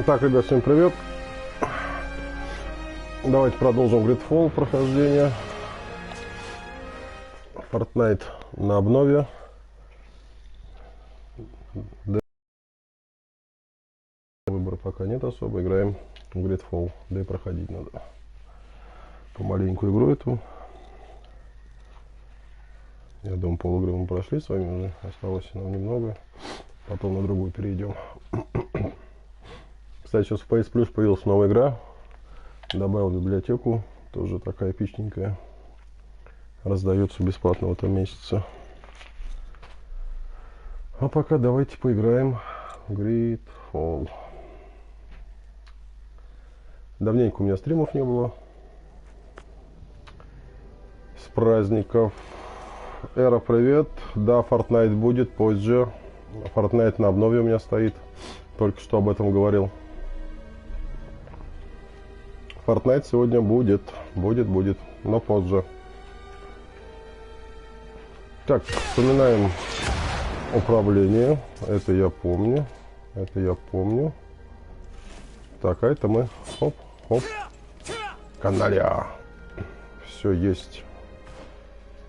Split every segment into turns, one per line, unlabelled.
Так, ребят, всем привет. Давайте продолжим ГридФол прохождение. Fortnite на обнове. Выбора пока нет особо. Играем в ГридФол. Да и проходить надо помаленьку игру эту. Я думаю, полигры мы прошли с вами уже. Осталось нам немного. Потом на другую перейдем. Кстати, сейчас в PS Plus появилась новая игра. Добавил в библиотеку. Тоже такая эпичненькая. Раздается бесплатно в этом месяце. А пока давайте поиграем в ГридФол. Давненько у меня стримов не было. С праздников. Эра, привет. Да, Fortnite будет позже. Fortnite на обнове у меня стоит. Только что об этом говорил. Fortnite сегодня будет. Будет, но позже. Так, вспоминаем управление. Это я помню. Так, а это мы. Хоп. Каналя. Все есть.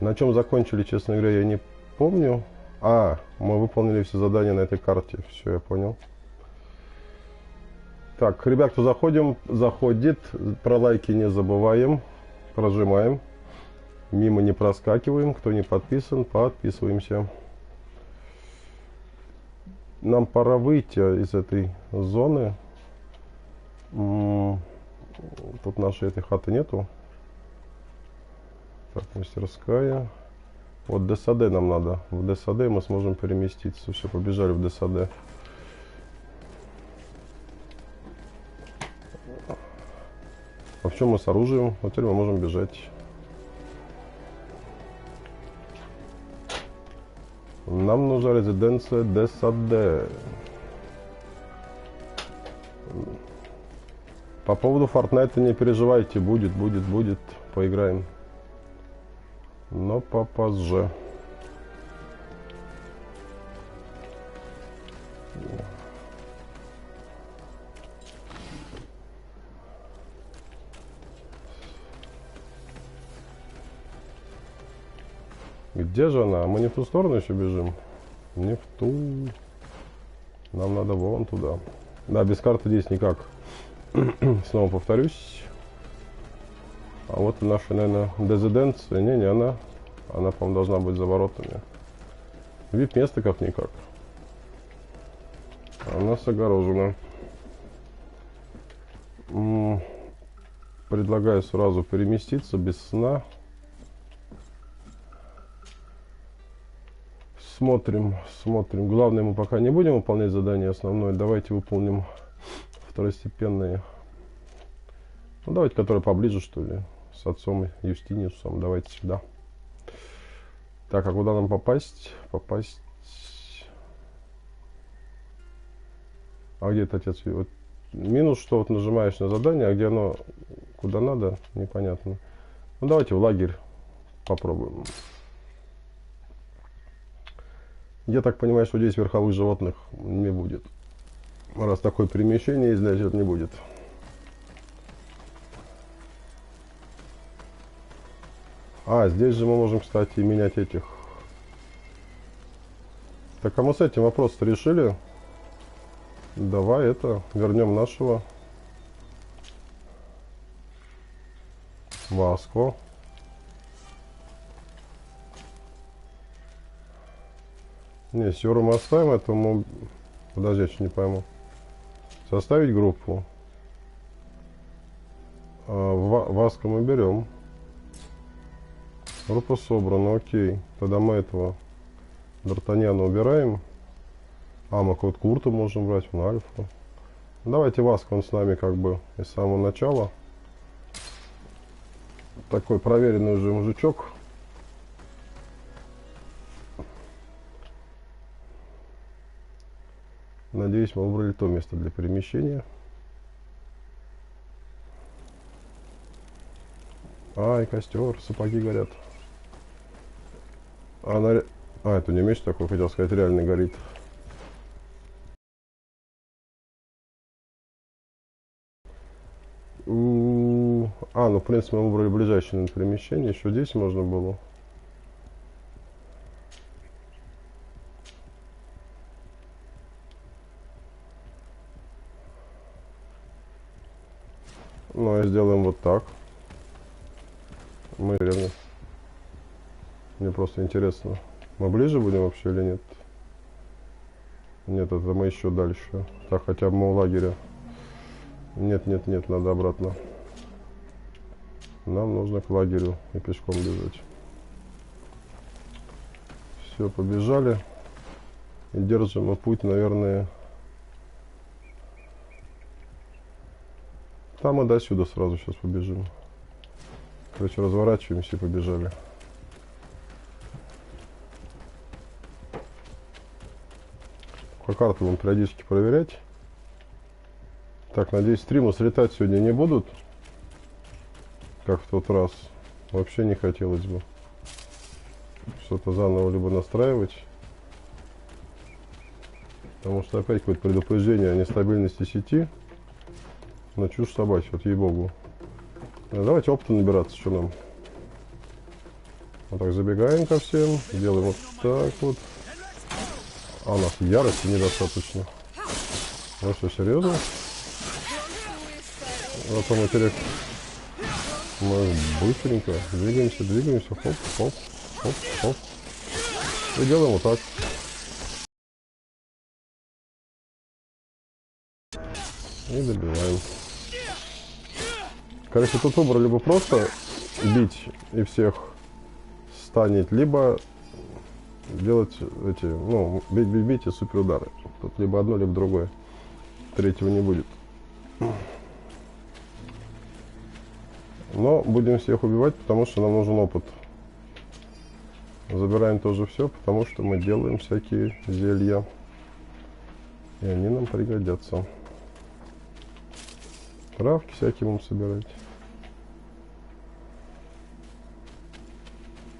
На чем закончили, честно говоря, я не помню. Мы выполнили все задания на этой карте. Все, я понял. Так, ребят, кто заходит, про лайки не забываем. Прожимаем. Мимо не проскакиваем. Кто не подписан, подписываемся. Нам пора выйти из этой зоны. Тут нашей этой хаты нету. Так, мастерская. Вот ДСД нам надо. В ДСД мы сможем переместиться. Все, побежали в ДСД. А в чем мы с оружием? Вот теперь мы можем бежать. Нам нужна резиденция ДСД. По поводу Fortnite не переживайте. Будет. Поиграем. Но попозже. Где же она? Мы не в ту сторону еще бежим? Не в ту. Нам надо вон туда. Да, без карты здесь никак. Снова повторюсь. А вот и наша, наверное, резиденция. Не она. Она, по-моему, должна быть за воротами. Вид места как-никак. Она огорожена. Предлагаю сразу переместиться без сна. Смотрим. Главное, мы пока не будем выполнять задание основное. Давайте выполним второстепенные. Ну, давайте, которые поближе, что ли. С отцом Юстиниусом. Давайте сюда. Так, а куда нам попасть? А где это отец? Вот минус, что вот нажимаешь на задание, а где оно, куда надо, непонятно. Ну, давайте в лагерь попробуем. Я так понимаю, что здесь верховых животных не будет. Раз такое перемещение, значит, не будет. Здесь же мы можем, кстати, менять этих. Так, а мы с этим вопрос-то решили. Давай вернем нашего Васко. Не, Сёру мы оставим, этому... Подожди, я что не пойму. Составить группу. Васко мы берем. Группа собрана, окей. Тогда мы этого Д'Артаньяна убираем. Мы код Курта можем брать, на Альфа. Давайте Васко, он с нами как бы из самого начала. Такой проверенный уже мужичок. Надеюсь, мы выбрали то место для перемещения. И костер, сапоги горят. Это не меч такой, хотел сказать, реально горит. А, ну в принципе мы выбрали ближайшее перемещение. Еще здесь можно было. Ну, сделаем вот так. Мы реально... Мне просто интересно. Мы ближе будем вообще или нет? Нет, это мы еще дальше. Так, хотя бы мы у лагеря. Нет, нет, нет, надо обратно. Нам нужно к лагерю и пешком бежать. Все, побежали. И держим мы путь, наверное... Там и до сюда сразу сейчас побежим. Короче, разворачиваемся и побежали. По карту будем периодически проверять. Так, надеюсь, стримы слетать сегодня не будут. Как в тот раз. Вообще не хотелось бы. Что-то заново либо настраивать. Потому что опять какое-то предупреждение о нестабильности сети. На чушь собачья, вот ей-богу. Давайте опыта набираться, что нам. Вот так забегаем ко всем. Делаем вот так вот. А у нас ярости недостаточно. Ну что, серьезно? Зато материк. Мы быстренько двигаемся, двигаемся. Хоп, хоп, хоп, хоп. И делаем вот так. И добиваем. Короче, тут выбор либо просто бить и всех станет, либо делать эти, ну, бить и супер удары. Тут либо одно, либо другое. Третьего не будет. Но будем всех убивать, потому что нам нужен опыт. Забираем тоже все, потому что мы делаем всякие зелья. И они нам пригодятся. Травки всякие будем собирать.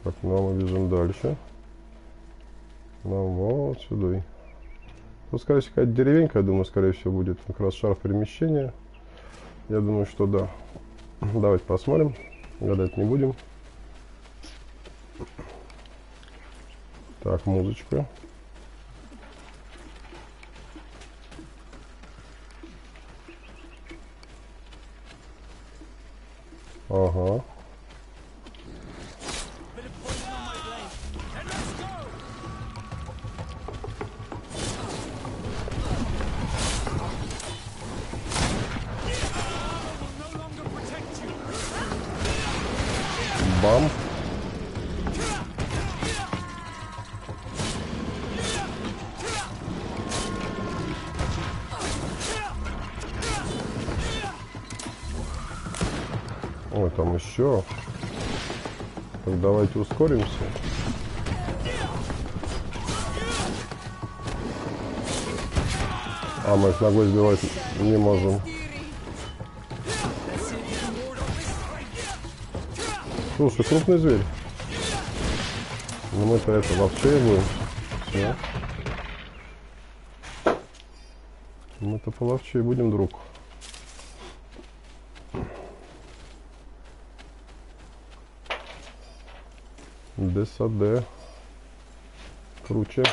Так, ну мы бежим дальше. Нам вот сюда. Тут, скорее всего, какая-то деревенька, я думаю, скорее всего, будет как раз шар перемещения. Я думаю, что да. Давайте посмотрим. Гадать не будем. Так, музычка. Ага. Бам. Ой, там еще. Так, давайте ускоримся. А мы их ногой сбивать не можем. Слушай, крупный зверь. Но мы-то это вообще будем. Все. Мы-то половче будем, друг. ДСАД. Круче.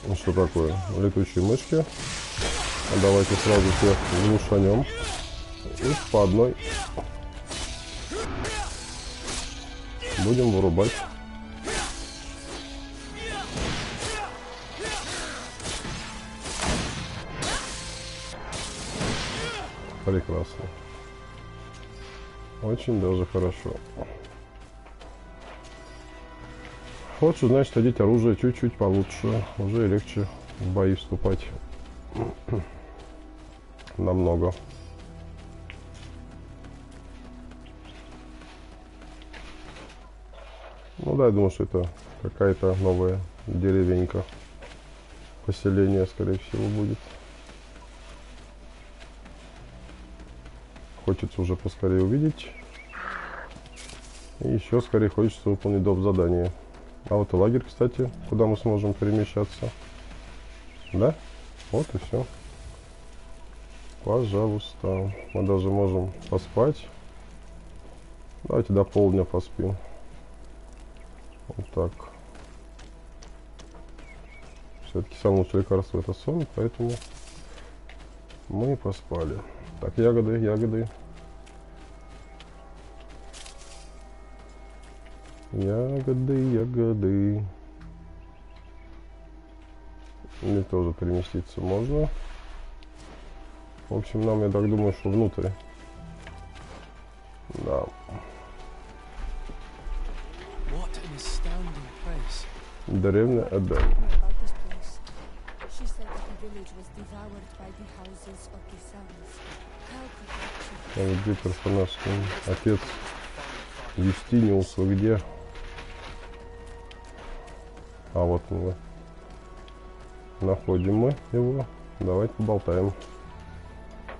Ну, что такое? Летучие мышки. Давайте сразу всех глушанем. И по одной будем вырубать. Прекрасно. Очень даже хорошо. Лучше, значит, одеть оружие чуть-чуть получше. Уже легче в бои вступать. Намного. Ну да, я думаю, что это какая-то новая деревенька. Поселение, скорее всего, будет. хочется уже поскорее увидеть. И еще скорее хочется выполнить доп. Задание. А вот и лагерь, кстати, куда мы сможем перемещаться. Да? Вот и все. Пожалуйста. Мы даже можем поспать. Давайте до полдня поспим. Вот так. Все-таки самое лучшее лекарство — это сон, поэтому мы поспали. Так, ягоды, ягоды. Ягоды, ягоды. Или тоже переместиться можно. В общем, нам, я так думаю, что внутрь. Да. Деревня Эдем. Где персонаж? Отец Юстиниус, вы где? А вот мы. Находим мы его. Давайте поболтаем.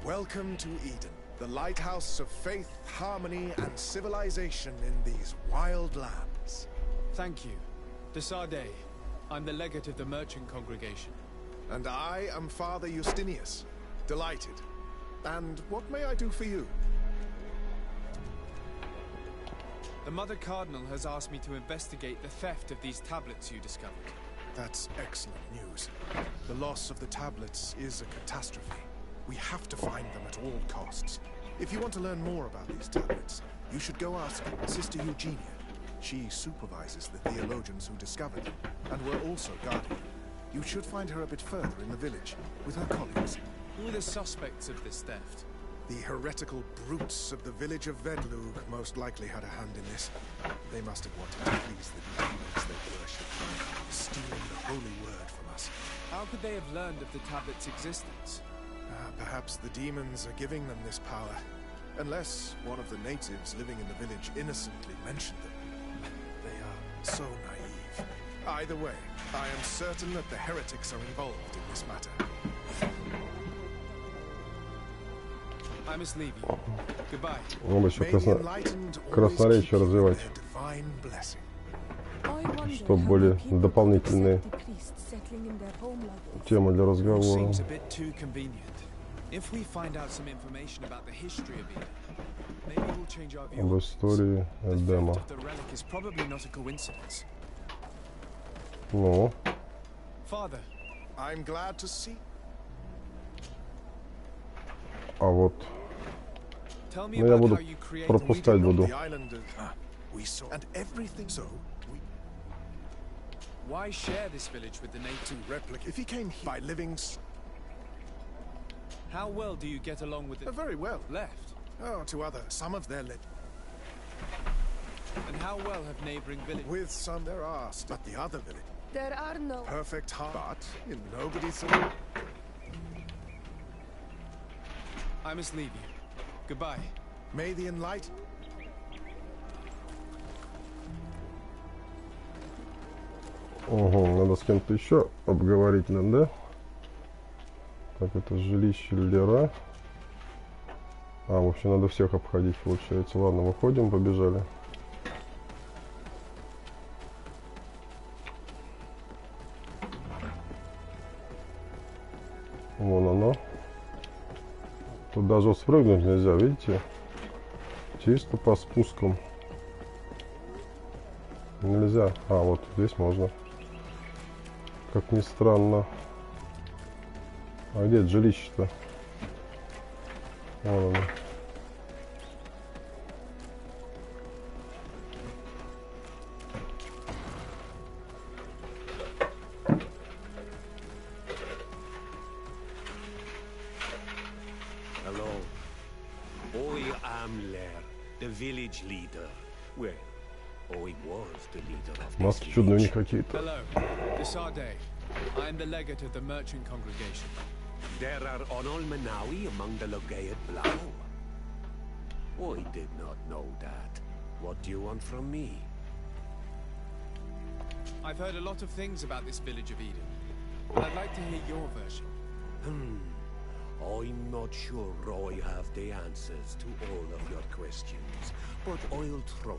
Welcome to Eden, the lighthouse of faith, harmony, and civilization in these wild lands.
Thank you. Desade. I'm the legate of the merchant congregation.
And I am Father Justinius. Delighted. And what may I do for you?
The Mother Cardinal has asked me to investigate the theft of these tablets you discovered.
That's excellent news. The loss of the tablets is a catastrophe. We have to find them at all costs. If you want to learn more about these tablets, you should go ask Sister Eugenia. She supervises the theologians who discovered them, and were also guarding them. You should find her a bit further in the village, with her colleagues.
Who are the suspects of this theft?
The heretical brutes of the village of Vedlug most likely had a hand in this. They must have wanted to please the demons they worship, stealing the holy word from us.
How could they have learned of the tablet's existence?
Perhaps the demons are giving them this power. Unless one of the natives living in the village innocently mentioned them. They are so naive. Either way, I am certain that the heretics are involved in this matter.
I must leave you. Goodbye.
Надо еще красноречие развивать, чтобы более дополнительные темы для разговора. Об истории Эдема. Ну. А вот. Ну, я буду пропускать буду.
Why share this village with the native
replica? If he came here by living.
How well do you get along with the
very well.
Left?
Oh, to other. Some of their
And how well have neighboring villages?
With some there are, but the other village.
There are no
perfect heart, but in nobody's.
I must leave you. Goodbye.
May the enlightened.
Ого, надо с кем-то еще обговорить нам, да? Так, это жилище Лера. А, в общем, надо всех обходить, получается. Ладно, выходим, побежали. Вон оно. Тут даже спрыгнуть нельзя, видите? Чисто по спускам. Нельзя. А, вот здесь можно. Как ни странно. А где жилище-то? Вон оно.
Hello. I am Ler, the village leader. Well, I was the leader of this
Маски чудные у них какие-то.
Hello. Desade. I am the legate of the merchant congregation.
There are Onolmenawi among the Logeid Blau. I did not know that. What do you want from me?
I've heard a lot of things about this village of Eden. I'd like to hear your version.
I'm not sure I have the answers to all of your questions, but I'll try.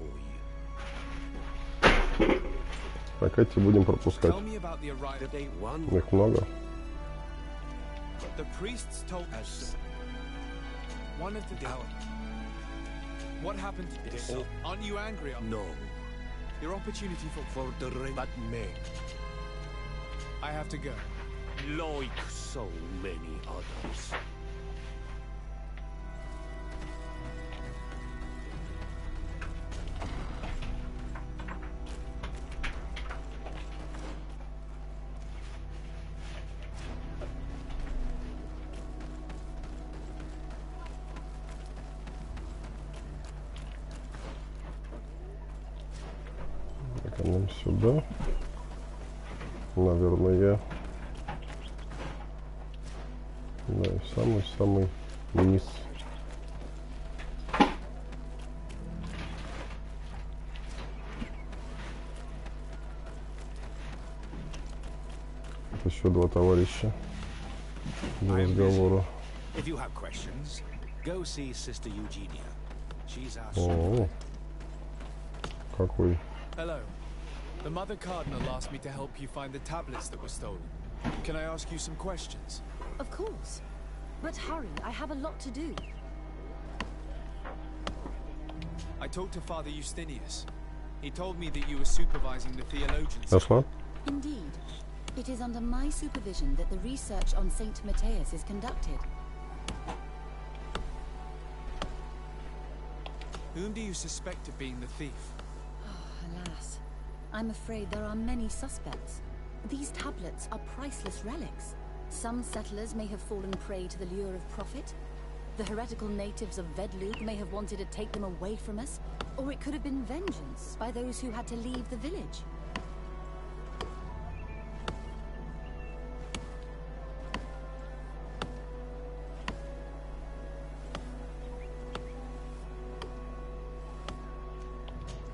Так, эти будем пропускать.
Tell me about the arrival.
Их много.
The priests told us one of the What happened to this? Aren't you angry?
No.
Your opportunity
For the ring. But me.
I have to go.
Like so many others.
Нам сюда, наверное, да, и самый низ. Еще два товарища для разговора. О, какой.
Hello. The Mother Cardinal asked me to help you find the tablets that were stolen. Can I ask you some questions?
Of course. But hurry, I have a lot to do.
I talked to Father Justinius. He told me that you were supervising the theologians.
That's what?
Indeed. It is under my supervision that the research on Saint Matthias is conducted.
Whom do you suspect of being the thief?
Alas, I'm afraid there are many suspects. These tablets are priceless relics. Some settlers may have fallen prey to the lure of profit. The heretical natives of Vedlug may have wanted to take them away from us, or it could have been vengeance by those who had to leave the village.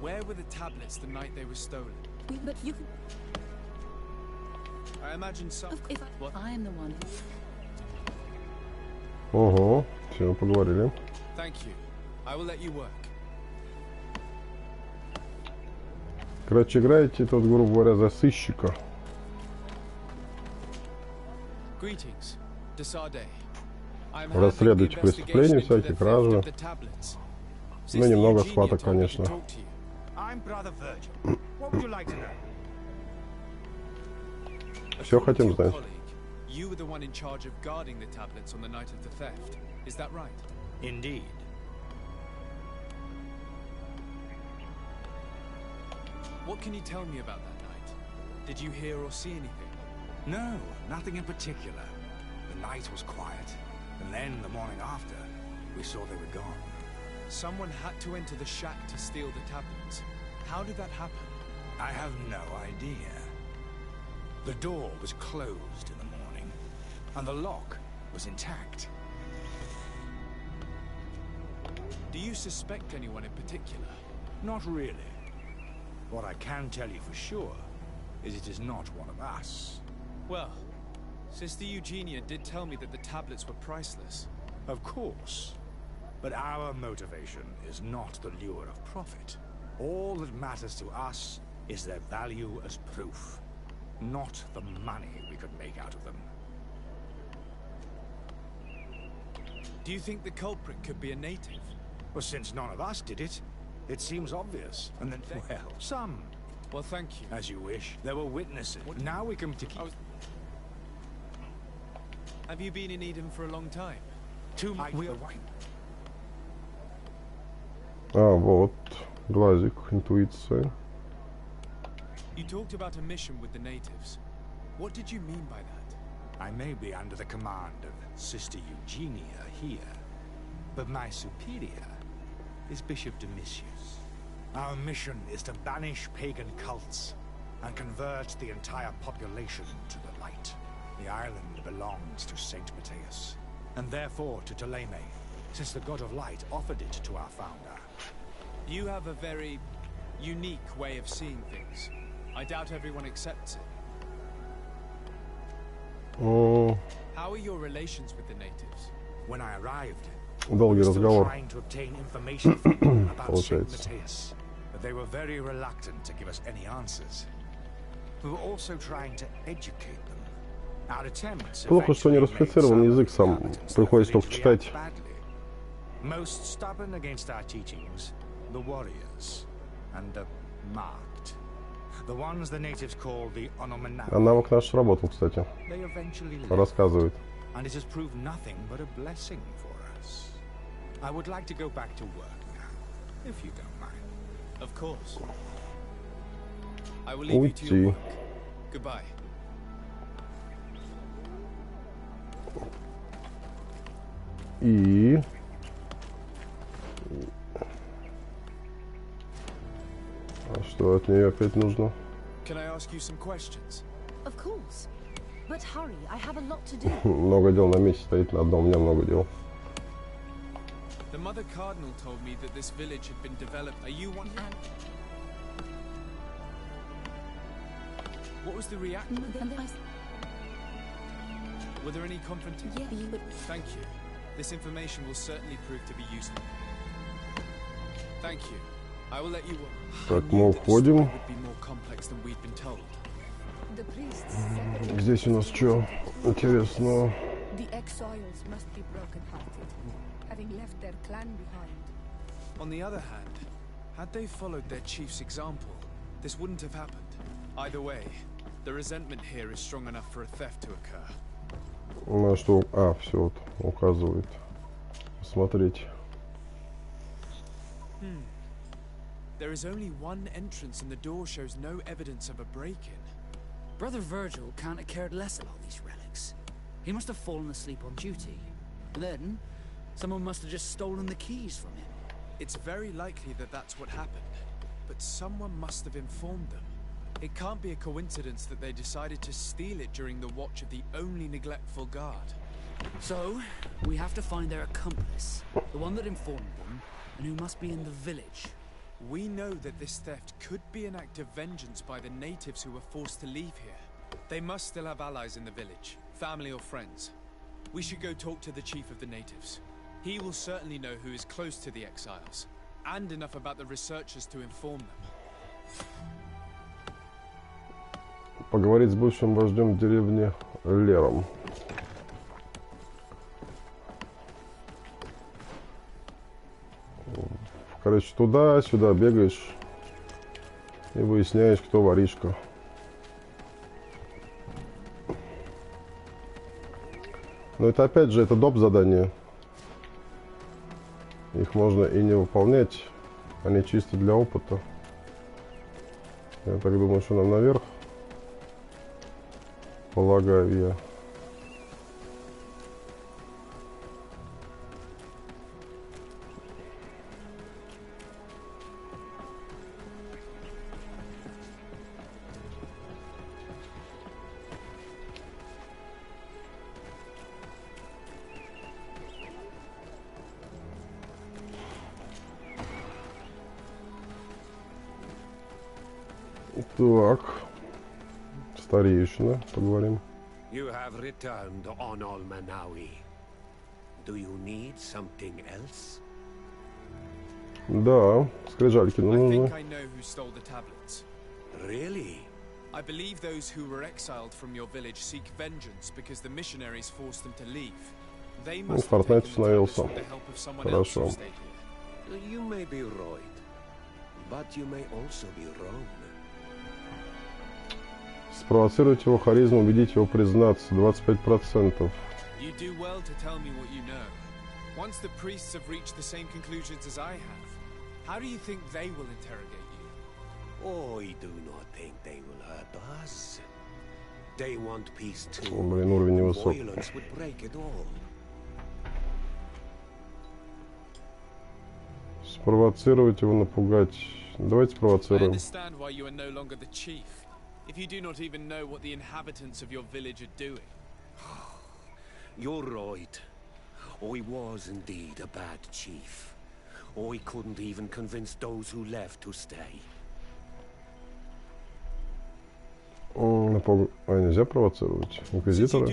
Where were the tablets the night they were stolen?
But you can...
I imagine some...
What? I am the one who...
Ого, все, поговорили.
Thank you. I will let you work.
Короче, играете тут, грубо говоря, за сыщика.
Greetings. Desarde.
Расследуйте преступления, всякие кражи. Ну, немного схваток, конечно. Все хотим знать.
You were the one in charge of guarding the tablets on the night of the theft. Is that right?
Indeed.
What can you tell me about that night? Did you hear or see anything?
No, nothing in particular. The night was quiet, and then the morning after, we saw they were gone.
Someone had to enter the shack to steal the tablets. How did that happen?
I have no idea. The door was closed in the morning, and the lock was intact.
Do you suspect anyone in particular?
Not really. What I can tell you for sure is it is not one of us.
Well, Sister Eugenia did tell me that the tablets were priceless.
Of course. But our motivation is not the lure of profit. All that matters to us is their value as proof, not the money we could make out of them.
Do you think the culprit could be a native?
Well, since none of us did it, it seems obvious. And then, well, some.
Well, thank you.
As you wish. There were witnesses. Now we can...
Have you been in Eden for a long time?
Вот, глазик, интуиция.
You talked about a mission with the natives. What did you mean by that?
I may be under the command of Sister Eugenia here, but my superior is Bishop Domitius. Our mission is to banish pagan cults and convert the entire population to the light. The island belongs to Saint Matthias, and therefore to Ptolemy, since the god of light offered it to our founder.
You have a very unique way of seeing things. I doubt everyone accepts it. How are your relations with the natives?
When I arrived,
Долгий
still
разговор.
trying to obtain information from them about Saint
Получается.
Matthias, but they were very reluctant to give us any answers. We were also trying to educate them. Our attempts
Плохо, что не
eventually made
русифицирован
some
язык сам.
inhabitants of the
Приходится только
village
читать.
react badly. Most stubborn against our teachings, the warriors and the marked. The ones the natives call the
А
onomanau.
навык наш сработал, кстати.
They eventually left,
Рассказывает.
and it has proved nothing but a blessing for us. I would like to go back to work now, if you don't mind.
Of course. I will leave you to your
Уйти.
work. Goodbye.
И... А что от нее опять нужно?
Can I ask you some questions?
Of course. But hurry, I have a lot to do.
Много дел на месте стоит на одном, у меня много дел.
The Mother Cardinal told me that this village had been developed. Are you one? What was the reaction? Were there any confrontations?
Yeah, but
Thank you. This information will certainly prove to be useful. Thank you. I will let you work.
Так,
I knew
мы
that the story
уходим.
would be more complex than we'd been told.
The priests
Здесь у нас что интересного?
The exiles must be broken-hearted, having left their clan behind.
On the other hand, had they followed their chief's example, this wouldn't have happened. Either way, the resentment here is strong enough for a theft to occur.
На что? А, все, вот, указывает. Смотреть.
There is only one entrance and the door shows no evidence of a break-in.
Brother Virgil can't have cared less about these relics. He must have fallen asleep on duty. Then, someone must have just stolen the keys from him.
It's very likely that that's what happened, but someone must have informed them. It can't be a coincidence that they decided to steal it during the watch of the only neglectful guard.
So, we have to find their accomplice, the one that informed them, and who must be in the village.
We know that this theft could be an act of vengeance by the natives who were forced to leave here. They must still have allies in the village, family or friends. We should go talk to the chief of the natives. He will certainly know who is close to the exiles, and enough about the researchers to inform them.
Поговорить с бывшим вождем деревни Лером. Короче, туда-сюда бегаешь и выясняешь, кто воришка. Но это опять же, это доп. Задания. Их можно и не выполнять. Они чисто для опыта. Я так думаю, что нам наверх. Полагаю я. Так, старейшина, поговорим.
You have returned on Almanawi. Do you need something else?
Да, скрижальки нам
I
нужны.
think I know who stole the tablets.
Really?
I believe those who were exiled from your village seek vengeance because the missionaries forced them to leave. They must have
Fortnite
taken the tablets
остановился.
with the help of someone else who
Хорошо.
stayed here.
You may be right, but you may also be wrong.
Спровоцировать его харизму, убедить его признаться. 25%.
You do well to tell me what you know. Once the priests have reached the same conclusions as I have, how do you think they will interrogate you?
I do not think they will hurt us. They want peace too.
О, блин, уровень невысок.
Violence would break it all.
Спровоцировать его, напугать. Давайте
I
спровоцируем.
understand why you are no longer the chief, if you do not even know what the inhabitants of your village are doing.
You're right. I was indeed a bad chief. I couldn't even convince those who left to stay.
Нельзя провоцировать инквизитора.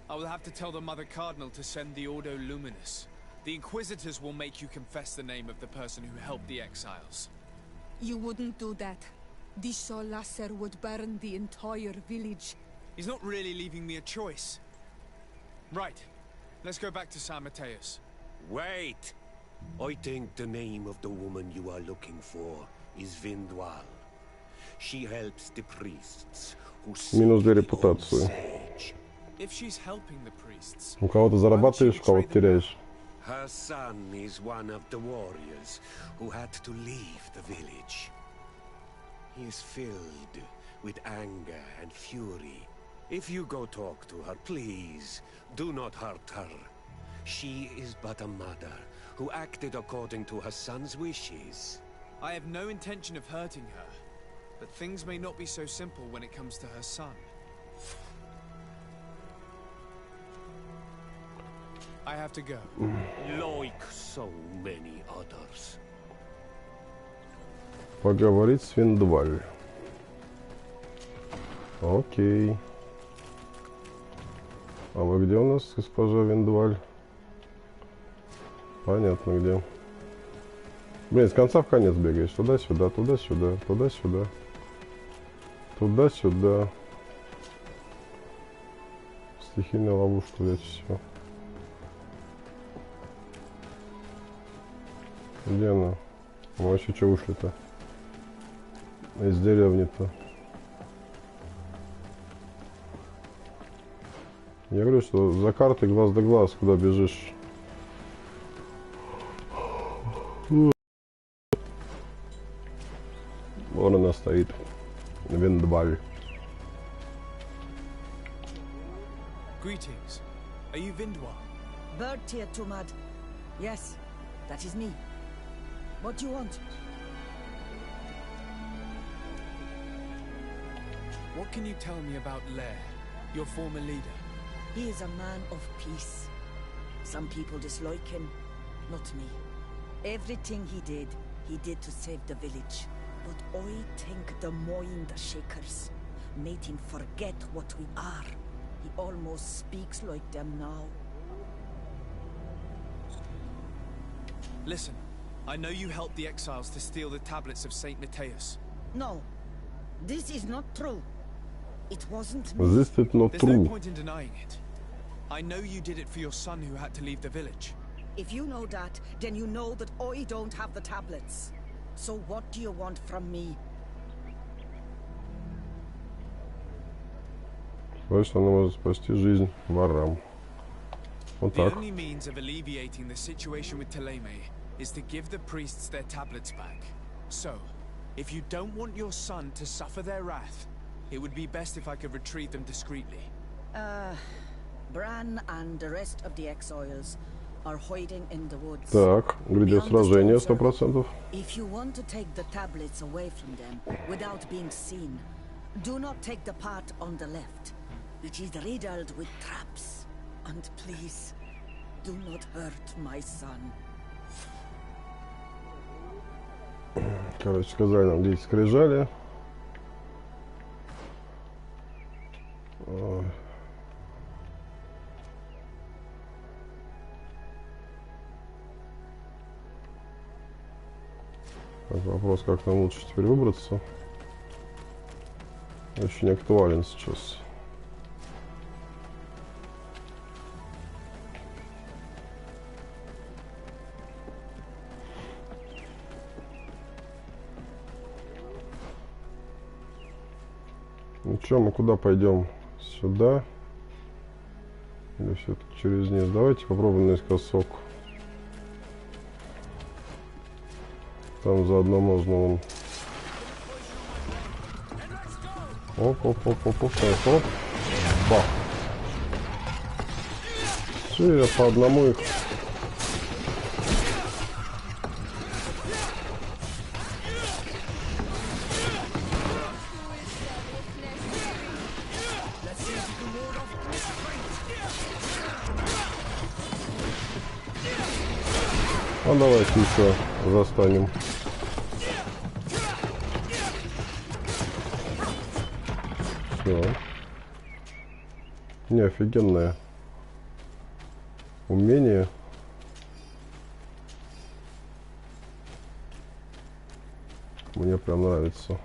I will have to tell the Mother Cardinal to send the Ordo Luminous. The Inquisitors will make you confess the name of the person who helped the exiles.
You wouldn't do that. The Solasser would burn the entire village.
He's not really leaving me a choice. Right. Let's go back to San Mateus.
Wait! I think the name of the woman you are looking for is Vindwal. She helps the priests who
Минус 2 репутацию.
If she's helping the priests,
У кого-то зарабатываешь, у кого-то теряешь.
Her son is one of the warriors who had to leave the village. He is filled with anger and fury. If you go talk to her, please, do not hurt her. She is but a mother who acted according to her son's wishes.
I have no intention of hurting her, but things may not be so simple when it comes to her son. I have to go.
Like so many others.
Поговорить с Виндваль. Окей. А вы где у нас, госпожа Виндваль? Понятно где. Блин, с конца в конец бегаешь. Туда-сюда, туда-сюда, туда-сюда. Туда-сюда. Стихийная ловушка, блядь, все. Где она? Мы вообще что ушли-то? Из деревни-то. Я говорю, что за картой глаз да глаз, куда бежишь. Вон она стоит. Виндваль.
Greetings. Are you Vindwal?
Bird tier Tumad. Yes, that is me. What do you want?
What can you tell me about Lair, your former leader?
He is a man of peace. Some people dislike him, not me. Everything he did to save the village. But I think the Mind Shakers made him forget what we are. He almost speaks like them now.
Listen, I know you helped the exiles to steal the tablets of Saint Mateus.
No, this is not true. It wasn't me.
This is not
There's
true.
no point in denying it. I know you did it for your son who had to leave the village.
If you know that, then you know that I don't have the tablets. So what do you want from me?
Слышь, она может спасти жизнь ворам. Вот
The
так.
only means of alleviating the situation with Teleme is to give the priests their tablets back. So, if you don't want your son to suffer their wrath, it would be best if I could retrieve them discreetly.
Bran and the rest of the exiles are hiding in the woods.
Так, где сражение 100%?
If you want to take the tablets away from them without being seen, do not take the part on the left. It is riddled with traps. And please, do not hurt my son.
Короче, сказали нам, где скрижали. Так, вопрос, как нам лучше теперь выбраться. Очень актуален сейчас. Ну что, мы куда пойдем? Сюда? Или все-таки через низ? Давайте попробуем наискосок. Там заодно можно вон. Оп. Бах. Все, я по одному их. А давайте еще застанем. Все. Не, офигенное умение. Мне прям нравится.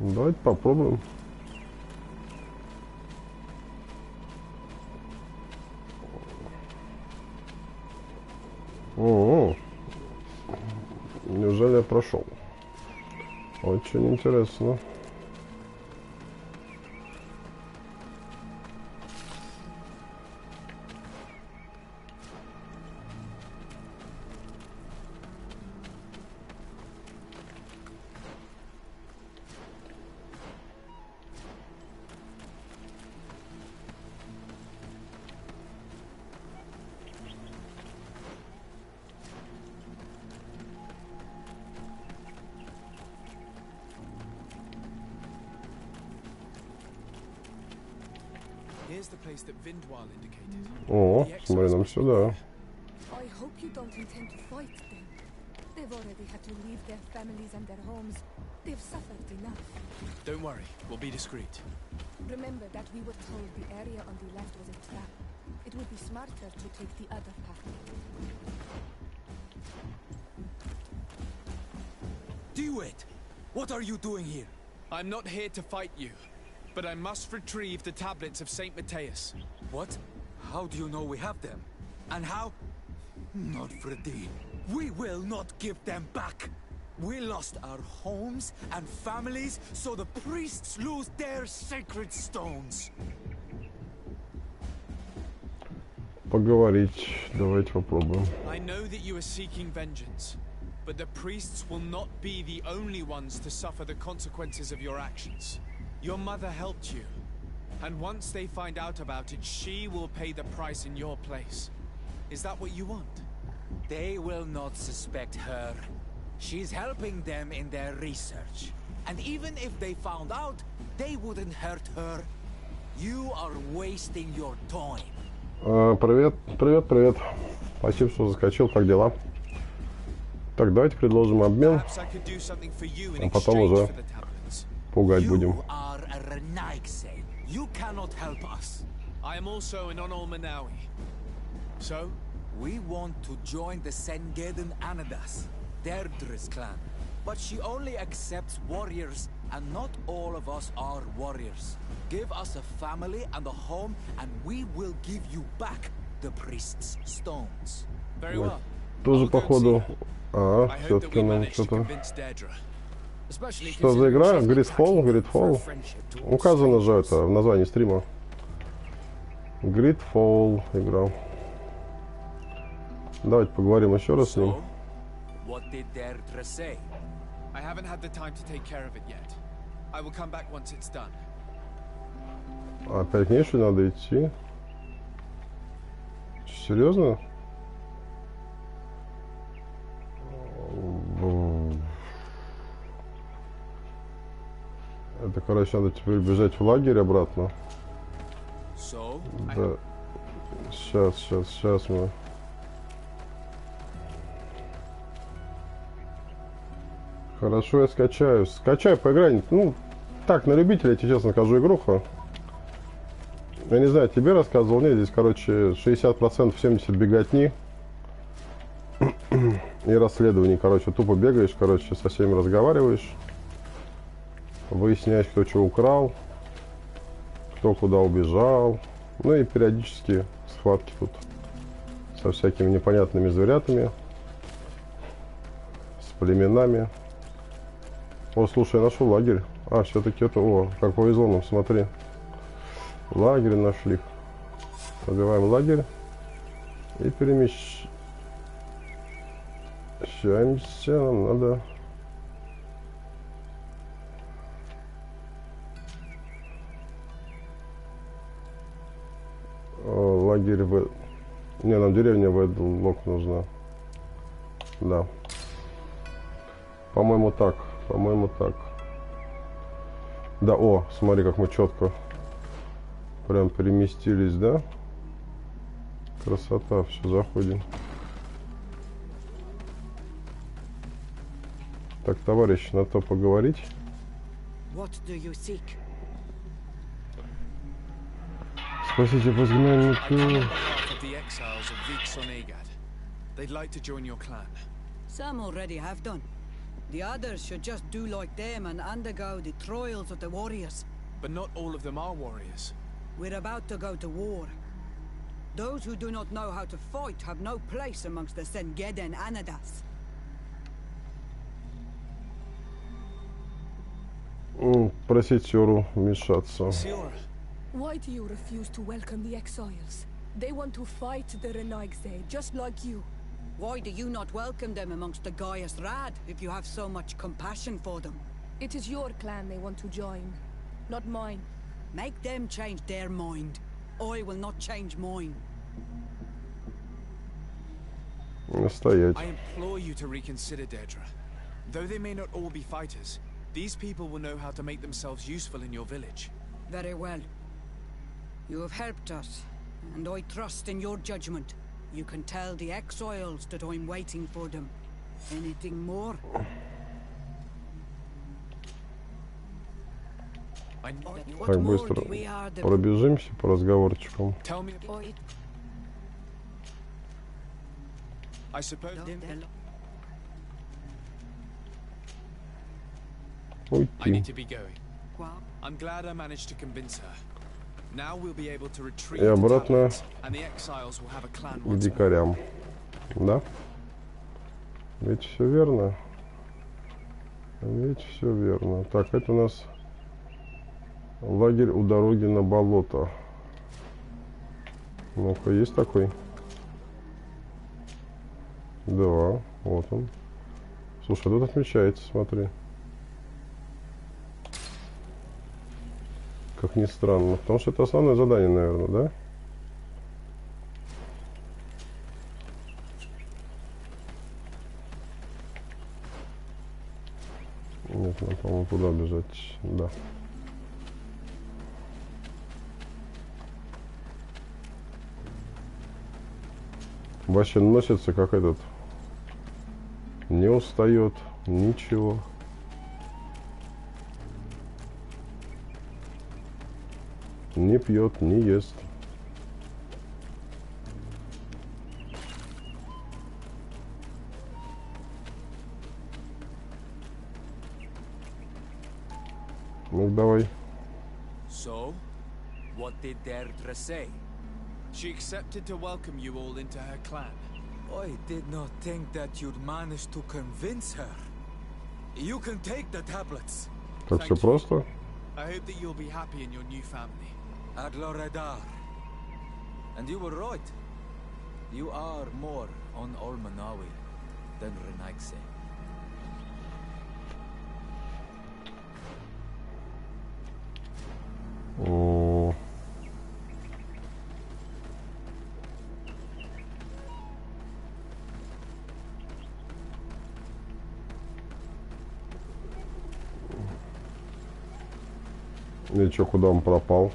Давайте попробуем. О, неужели я прошел? Очень интересно. О, смотри, нам сюда.
I hope you don't intend to fight them. They've already had to leave their families and their homes. They've suffered enough.
Don't worry, we'll be discreet.
Remember that we were told the area on the left was a trap. It would be smarter to take the other path.
Do it! What are you doing here?
I'm not here to fight you, but I must retrieve the tablets of Saint Matthias.
What? How do you know we have them? And how? Not Freddy. We will not give them back. We lost our homes and families, so the priests lose their sacred stones.
Поговорить. Давайте попробуем.
I know that you are seeking vengeance, but the priests will not be the only ones to suffer the consequences of your actions. Your mother helped you, and once they find out about it, she will pay the price in your place. Is that what you want?
They will not suspect her. She's helping them in their research. And even if they found out, they wouldn't hurt her. You are wasting your time.
Привет, привет, привет. Спасибо, что заскочил. Как дела? Так, давайте предложим обмен, а потом уже пугать будем.
You cannot help us.
I am also an Onol Manawi. So?
We want to join the Sengeden Anadas, Deirdre's clan. But she only accepts warriors, and not all of us are warriors. Give us a family and a home, and we will give you back the priest's stones.
Very well.
Тоже походу. Все-таки нам что-то. Что за игра? ГридФол. Указано же это в названии стрима. ГридФол игра. Давайте поговорим еще раз с ним. Опять не что надо идти. Серьезно? Это, короче, надо теперь бежать в лагерь обратно. Да. Сейчас мы. Хорошо, я скачаю. Скачай, поиграй. Ну, так, на любителя, я тебе честно скажу, игруха. Я не знаю, тебе рассказывал, нет, здесь, короче, 60%, 70% беготни. И расследований, короче, тупо бегаешь, короче, со всеми разговариваешь. Выясняешь, кто что украл, кто куда убежал. Ну и периодически схватки тут со всякими непонятными зверятами, с племенами. О, слушай, я нашел лагерь. А, все-таки это... О, как повезло нам, смотри. Лагерь нашли. Пробиваем лагерь. И перемещаемся. Нам надо... О, лагерь в... Не, нам деревня Ведлок нужна. Да. По-моему, так. По-моему, так. Да, о, смотри, как мы четко прям переместились, да? Красота, все, заходим. Так, товарищ, на то поговорить. Спасите по изгнаннику.
They'd like to join your clan.
Some already have done. The others should just do like them and undergo the trials of the warriors.
But not all of them are warriors.
We're about to go to war. Those who do not know how to fight have no place amongst the Sengeden Anadas.
Просить Сёру вмешаться.
Why do you refuse to welcome the exiles? They want to fight the Renaigse, just like you.
Why do you not welcome them amongst the Gaius Rad, if you have so much compassion for them?
It is your clan they want to join, not mine.
Make them change their mind. I will not change mine.
Стоять.
I implore you to reconsider, Deirdre. Though they may not all be fighters, these people will know how to make themselves useful in your village.
Very well. You have helped us, and I trust in your judgment. You can tell the exiles that I'm waiting for them. Anything more?
Так, быстро пробежимся по разговорчикам. Уйти. И обратно к дикарям. Да? Ведь все верно. Ведь все верно. Так, это у нас лагерь у дороги на болото. Ну-ка, есть такой? Да, вот он. Слушай, тут отмечается, смотри. Как ни странно. Потому что это основное задание, наверное, да? Нет, нам, по-моему, туда бежать. Да. Вообще носится как этот. Не устает. Ничего. Не пьет, не ест. Ну давай.
So, what did Deirdre say?
She accepted to welcome you all into her clan.
I did not think that you'd manage to convince her. You can take the tablets.
Так все просто?
I hope that you'll be happy in your new family.
Adloredar. And you were right. You are more on Olmanawi than Renaigse.
О. И чё, куда он пропал?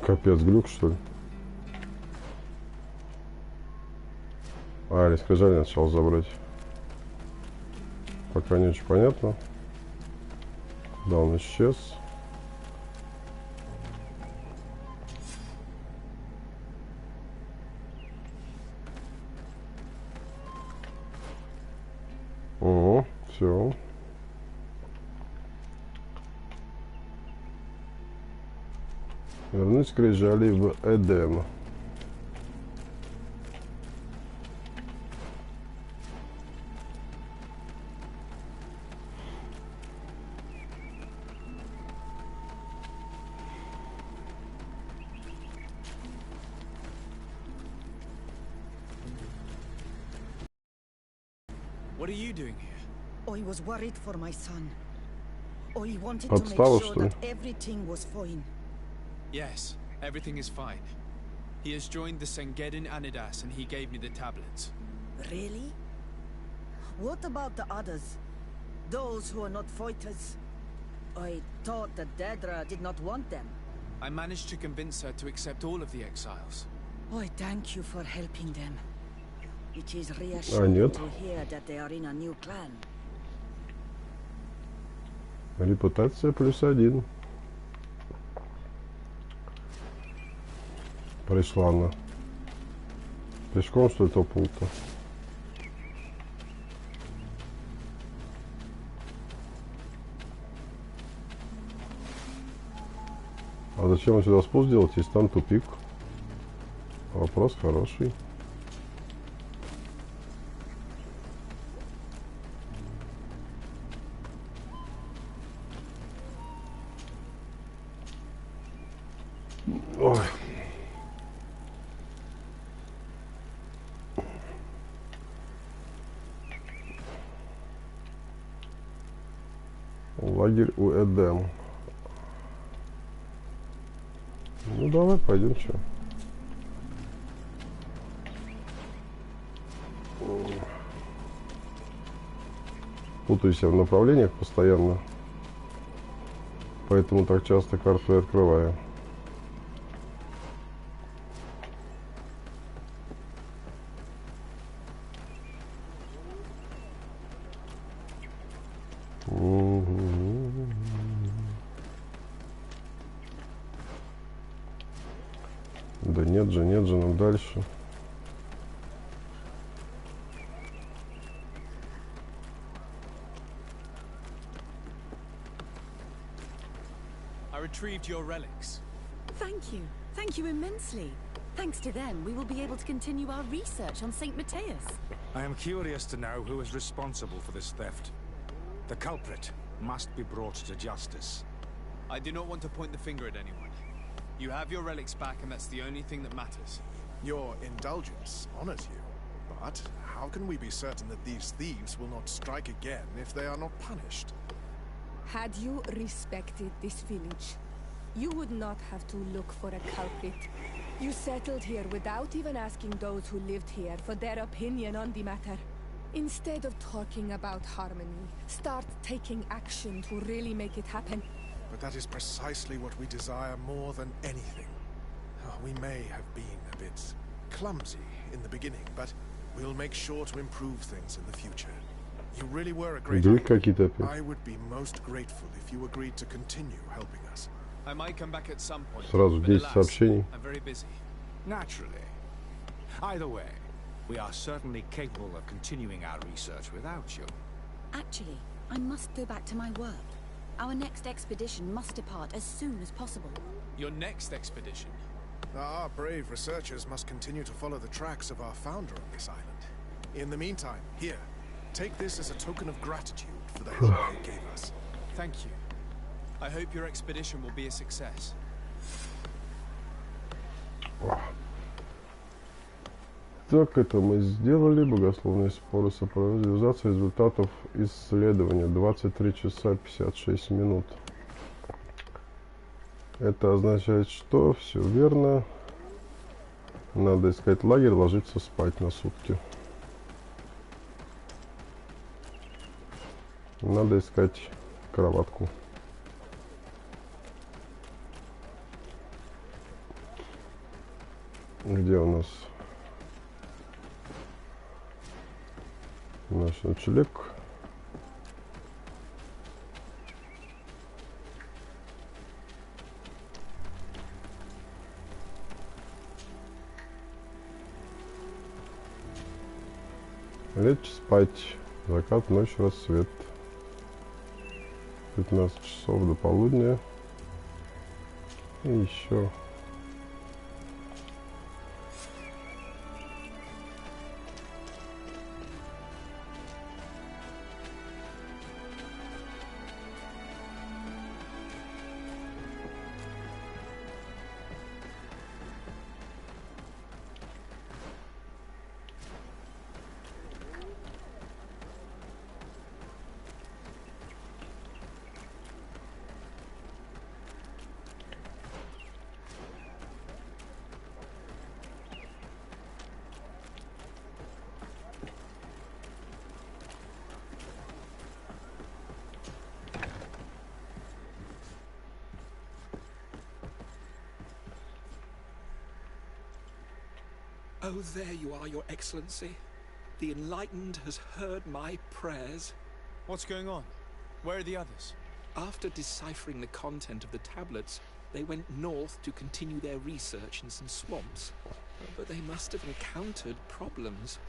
Капец, глюк, что ли? А, или скрижали сначала забрать. Пока не очень понятно. Да, он исчез. О, все. Вернуть скрижали в Эдем.
What are you doing here?
I was worried for my son. I wanted
to make sure that
everything was fine.
Yes, everything is fine. He has joined the Sengeden Anidas and he gave me the tablets.
Really? What about the others? Those who are not fighters? I thought that Dedra did not want them.
I managed to convince her to accept all of the exiles.
I thank you for helping them. It is reassuring to hear that they are in a new clan.
Репутация +1. Пришла она. Пешком, что ли, топал-то? А зачем он сюда спуск делать, если там тупик? Вопрос хороший. Ой. Лагерь у Эдем. Ну давай, пойдем, что. Путаюсь я в направлениях постоянно, поэтому так часто карту и открываю. Да нет же, нам дальше.
I retrieved your relics.
Thank you. Thank you immensely. Thanks to them, we will be able to continue our research on St. Matthias.
I am curious to know who is responsible for this theft. The culprit must be brought to justice.
I do not want to point the finger at anyone. You have your relics back, and that's the only thing that matters.
Your indulgence honors you. But how can we be certain that these thieves will not strike again if they are not punished?
Had you respected this village, you would not have to look for a culprit. You settled here without even asking those who lived here for their opinion on the matter. Instead of talking about harmony, start taking action to really make it happen.
But that is precisely what we desire more than anything. We may have been a bit clumsy in the beginning, but we'll make sure to improve things in the future. You really were a great help. I would be most grateful if you agreed to continue helping us.
I might come back at some point.
Сразу 10 сообщений.
I'm very busy.
Naturally. Either way, we are certainly capable of continuing our research without you.
Actually, I must go back to my work. Our next expedition must depart as soon as possible.
Your next expedition?
Our brave researchers must continue to follow the tracks of our founder on this island. In the meantime, here, take this as a token of gratitude for the help you gave us.
Thank you. I hope your expedition will be a success.
Так, это мы сделали. Богословные споры сопровождаются результатов исследования. 23 часа 56 минут. Это означает, что все верно. Надо искать лагерь, ложиться спать на сутки. Надо искать кроватку. Где у нас наш ночлег? Лечь спать. Закат, ночь, рассвет. 15 часов до полудня. И еще.
Oh, there you are, Your Excellency. The enlightened has heard my prayers.
What's going on? Where are the others?
After deciphering the content of the tablets, they went north to continue their research in some swamps. But they must have encountered problems.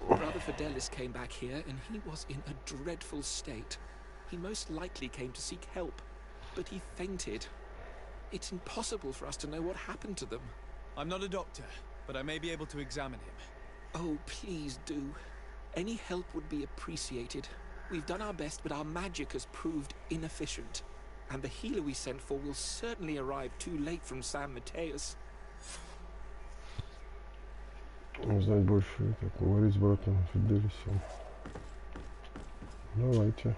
Brother Fidelis came back here and he was in a dreadful state. He most likely came to seek help, but he fainted. It's impossible for us to know what happened to them.
I'm not a doctor, but I may be able to examine him.
Oh, please do. Any help would be appreciated. We've done our best, but our magic has proved inefficient. And the healer we sent for will certainly arrive too late from San Mateus.
Узнать больше, так, поговорить с братом Фиделисом. Давайте.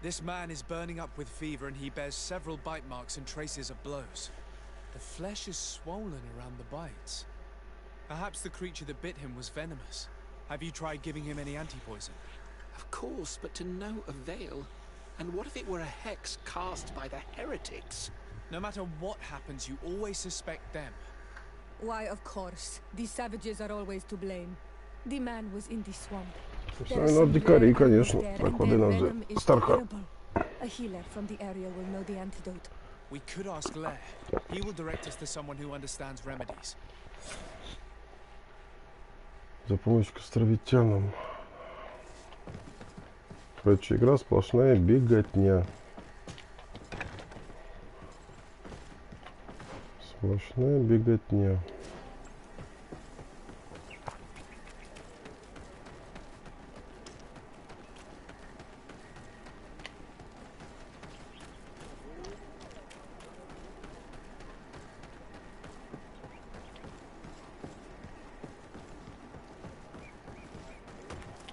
This man is burning up with fever and he bears several bite marks and traces of blows. The flesh is swollen around the bites. Perhaps the creature that bit him was venomous. Have you tried giving him any anti-poison?
Of course, but to no avail. And what if it were a hex cast by the heretics?
No matter what happens, you always suspect them.
Why, of course. These savages are always to blame. The man was in the swamp.
Ну, дикари, конечно. Так, воды надо Старка.
A healer from the area will know the antidote.
We could ask Lair. He will direct us to someone who understands remedies.
За помощью к островитянам. Короче, игра сплошная беготня. Сплошная беготня.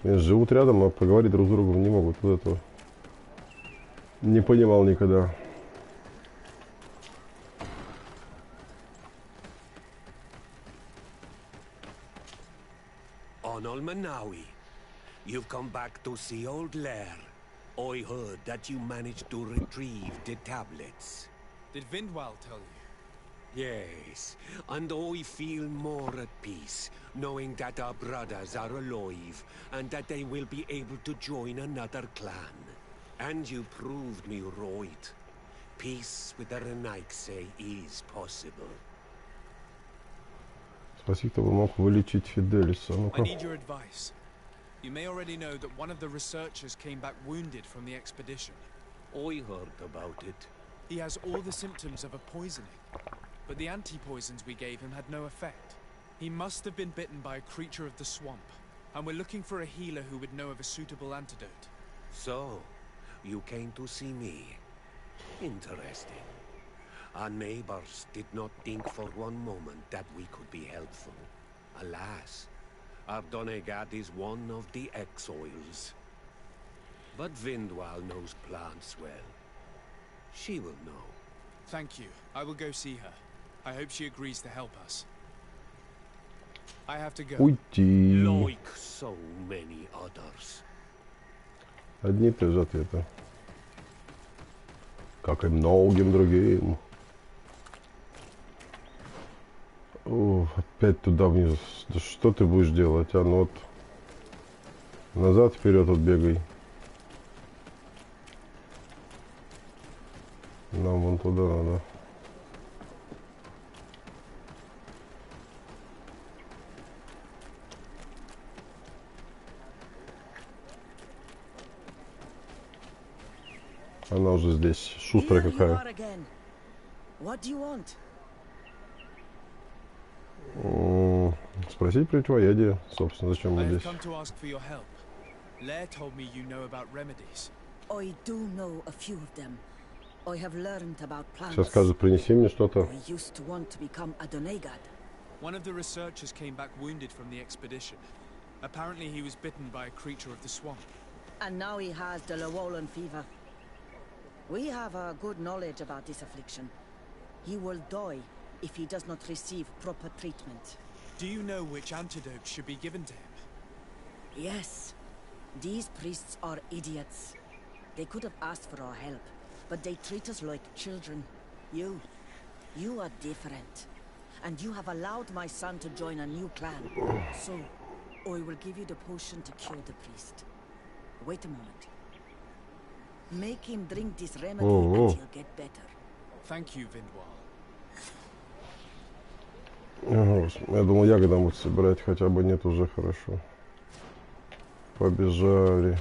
Живут рядом, но поговорить друг с другом не могут. Вот этого не понимал никогда.
Onol Manawi, you've come back to see old Lair. I heard that you managed to retrieve the tablets.
Did Vindwal tell you?
Yes, and I feel more at peace, knowing that our brothers are alive, and that they will be able to join another clan. And you proved me right. Peace with the Renaigse is possible.
Спасибо, кто бы мог вылечить Фиделиса. Ну-ка.
I need your advice. You may already know that one of the researchers came back wounded from the expedition.
I heard about it.
He has all the symptoms of a poisoning. But the anti-poisons we gave him had no effect. He must have been bitten by a creature of the swamp, and we're looking for a healer who would know of a suitable antidote.
So, you came to see me. Interesting. Our neighbors did not think for one moment that we could be helpful. Alas, our Donegat is one of the exiles. But Vindwal knows plants well. She will know.
Thank you. I will go see her. I hope she agrees to help us. I have to go.
Уйти.
Like so many others.
Одни и те же ответы. Как и многим другим. О, опять туда вниз. Да что ты будешь делать, а? Ну вот. Назад, вперед вот бегай. Нам вон туда надо. Она уже здесь. Шустрая какая. Спросить противоядие. Собственно, зачем мы здесь?
Lair told me you know about remedies.
I do know a few of them. I have learned about plants.
Сейчас скажет, принеси мне что-то.
I used to want to become a Donegat.
One of the researchers came back wounded from the expedition. Apparently he was bitten by a creature of the swamp.
And now he has the Llewellyn fever. We have a good knowledge about this affliction. He will die if he does not receive proper treatment.
Do you know which antidote should be given to him?
Yes. These priests are idiots. They could have asked for our help, but they treat us like children. You are different. and you have allowed my son to join a new clan. So, I will give you the potion to cure the priest. Wait a moment. Make him drink this remedy and he'll get better.
Thank you, Vindwal.
Я думал, ягодам вот собирать хотя бы нет, уже хорошо. Побежали.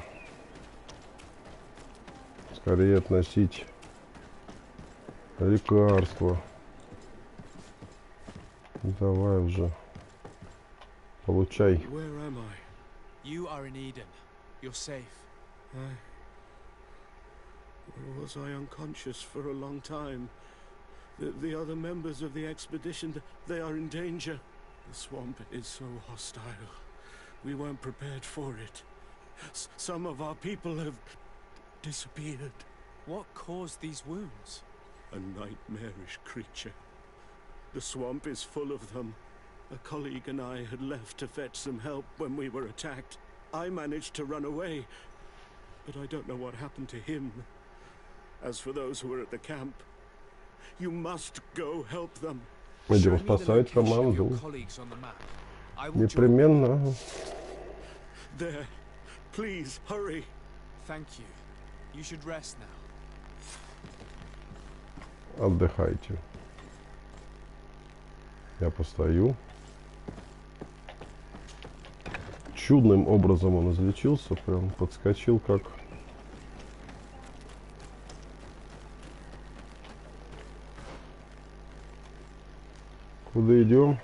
Скорее относить лекарства. Давай уже. Получай.
Where am I?
You are in Eden. You're safe.
Was I unconscious for a long time? The other members of the expedition, they are in danger. The swamp is so hostile. We weren't prepared for it. Some of our people have disappeared.
What caused these wounds?
A nightmarish creature. The swamp is full of them. A colleague and I had left to fetch some help when we were attacked. I managed to run away, but I don't know what happened to him. As for those who were at the camp, you must go help them.
Идем спасать команду. Непременно.
There. Please, hurry.
Thank you. You should rest now.
Отдыхайте. Я постою. Чудным образом он излечился, прям подскочил как... Куда идем?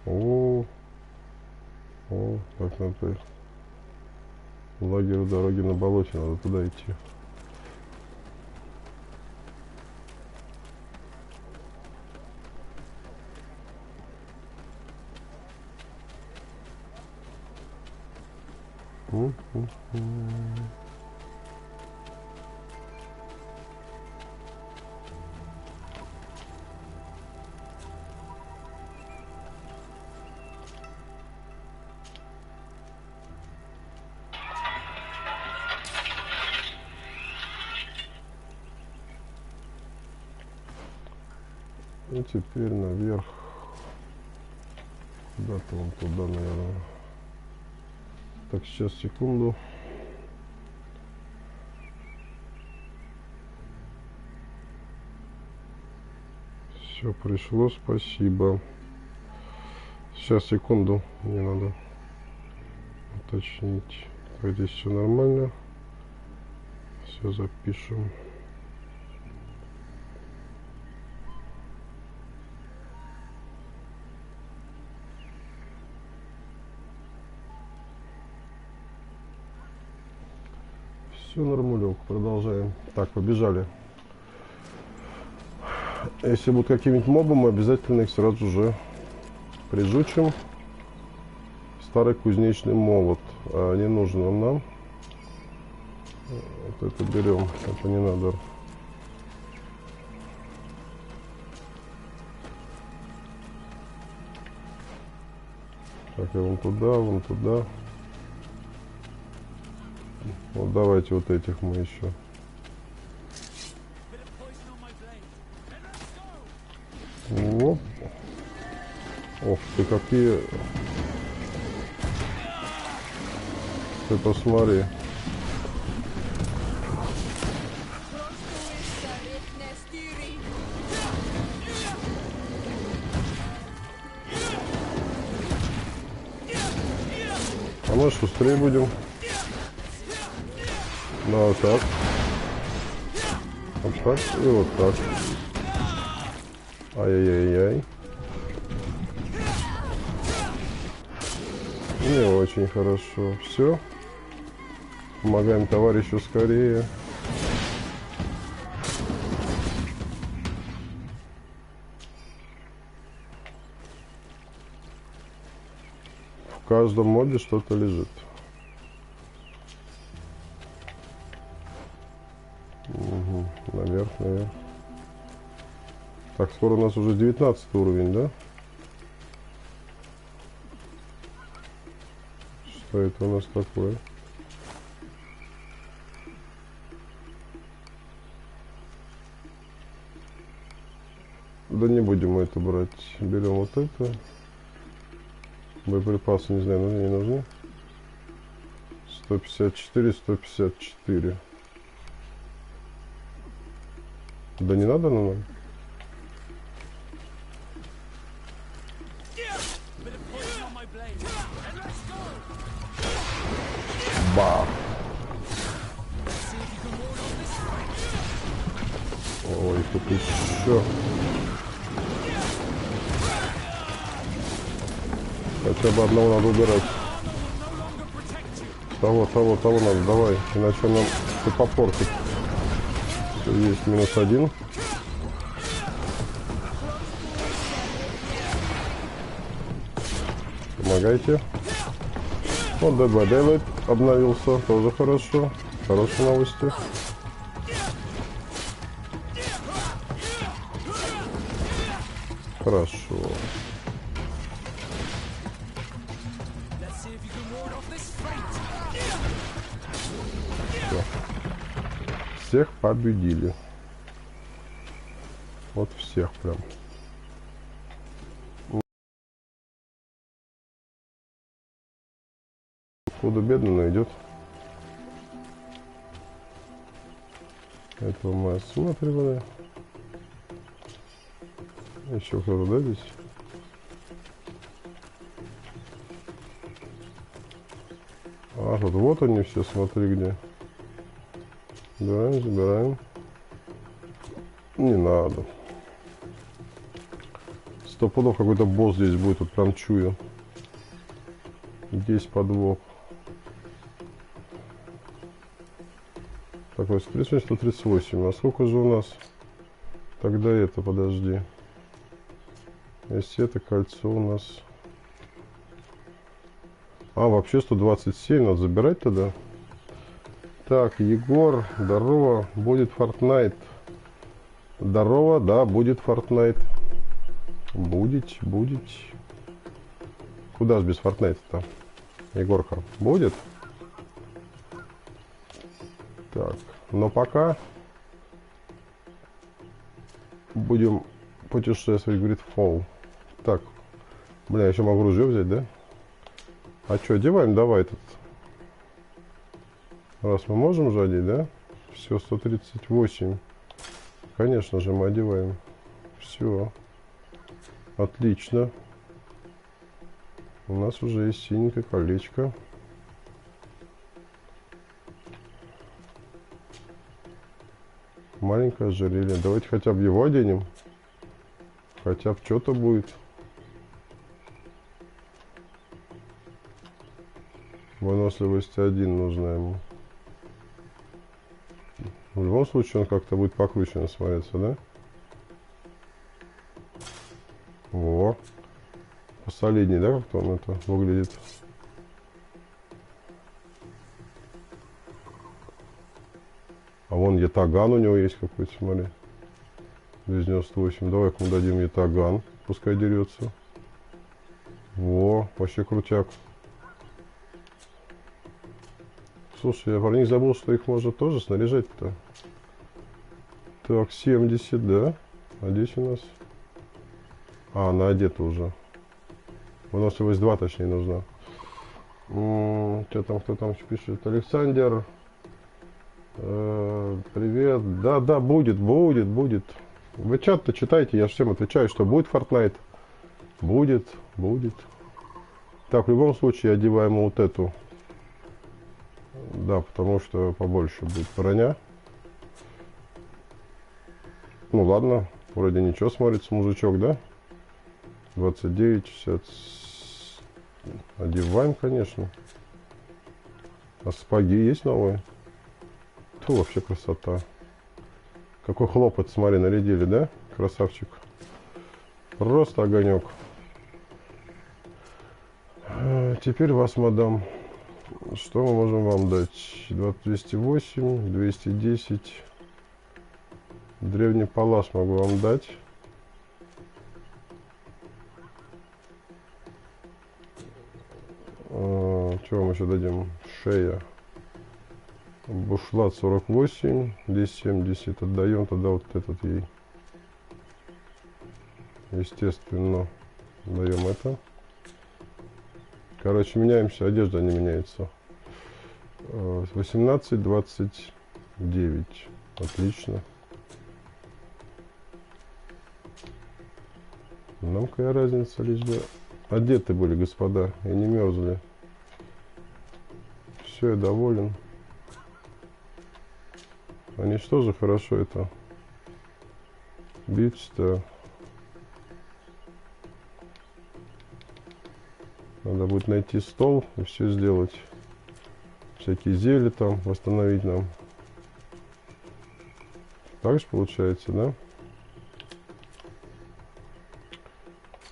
О, так надо. Лагерь у дороги на болоте, надо туда идти. И теперь наверх. Куда-то вон туда, наверное. Так, сейчас, секунду. Все пришло, спасибо. Сейчас, секунду. Мне надо уточнить. Здесь все нормально. Все запишем. Все нормулек, продолжаем. Так, побежали. Если будут какие-нибудь мобы, мы обязательно их сразу же прижучим. Старый кузнечный молот. Не нужен он нам. Вот это берем. Это не надо. Так, и вон туда, вон туда. Вот давайте вот этих мы еще. Оп. Ох ты, какие. Ты посмотри. А мы шустрее будем. Да, вот так. Вот так и вот так. Ай-яй-яй-яй. Не очень хорошо. Все. Помогаем товарищу скорее. В каждом моде что-то лежит. Угу. Наверх, наверх. Так, скоро у нас уже 19 уровень, да? Что это у нас такое? Да не будем мы это брать. Берем вот это. Боеприпасы, не знаю, нужны, не нужны. 154, 154. Да не надо нам. Бах. Ой, тут еще. Хотя бы одного надо убирать. Того надо, давай. Иначе он нам все попортит. Все, есть -1. Помогайте. Вот ДБ обновился, тоже хорошо. Хорошие новости. Хорошо. Все. Всех победили. Вот всех прям. Худо бедно найдет. Этого мы осматривали. Еще кто-то, да, здесь? А, тут вот они все, смотри где. Забираем, забираем. Не надо. 100 пудов какой-то босс здесь будет, тут прям чую. Здесь подвох. Так, 138, 138. А сколько же у нас? Тогда это, подожди. Если это кольцо у нас... А, вообще 127. Надо забирать тогда. Так, Егор, здорово. Будет Fortnite. Здорово, да, будет Fortnite. Будет. Куда же без Fortnite-то? Егорка, будет? Так, но пока будем путешествовать в ГридФол. Так, бля, еще могу ружье взять, да? А что, одеваем давай этот. Раз мы можем же одеть, да? Все, 138. Конечно же, мы одеваем. Все. Отлично. У нас уже есть синенькое колечко. Маленькое ожерелье. Давайте хотя бы его оденем. Хотя бы что-то будет. Выносливость 1 нужна ему. В любом случае он как-то будет покручено смотреться, да? Во. Посолиднее, да, как-то он это выглядит. А вон ятаган у него есть какой-то, смотри. 298. Давай-ка мы дадим ятаган. Пускай дерется. Во, вообще крутяк. Слушай, я про них забыл, что их можно тоже снаряжать-то. Так, 70, да? А здесь у нас... А, она одета уже. Выносливость 2, точнее, нужна. Что там, кто там пишет? Александр. Привет. Да, будет. Вы чат-то читайте, я же всем отвечаю, что будет Fortnite. Будет. Так, в любом случае одеваем вот эту. Да, потому что побольше будет броня. Ну ладно, вроде ничего смотрится, мужичок, да? 29, 60. Одеваем, конечно. А сапоги есть новые? Ту, вообще красота. Какой хлопот, смотри, нарядили, да? Красавчик. Просто огонек. Теперь вас, мадам. Что мы можем вам дать? 208, 210. Древний палаш могу вам дать. Что вам еще дадим? Шея. Бушлат 48. Здесь 70. Отдаем тогда вот этот ей. Естественно, даем это. Короче, меняемся, одежда не меняется. 18, 29. Отлично. Нам какая разница, лишь бы одеты были, господа, и не мерзли. Все, я доволен. Они что же хорошо это? Бить-то. Надо будет найти стол и все сделать. Всякие зелья там восстановить нам. Так же получается, да?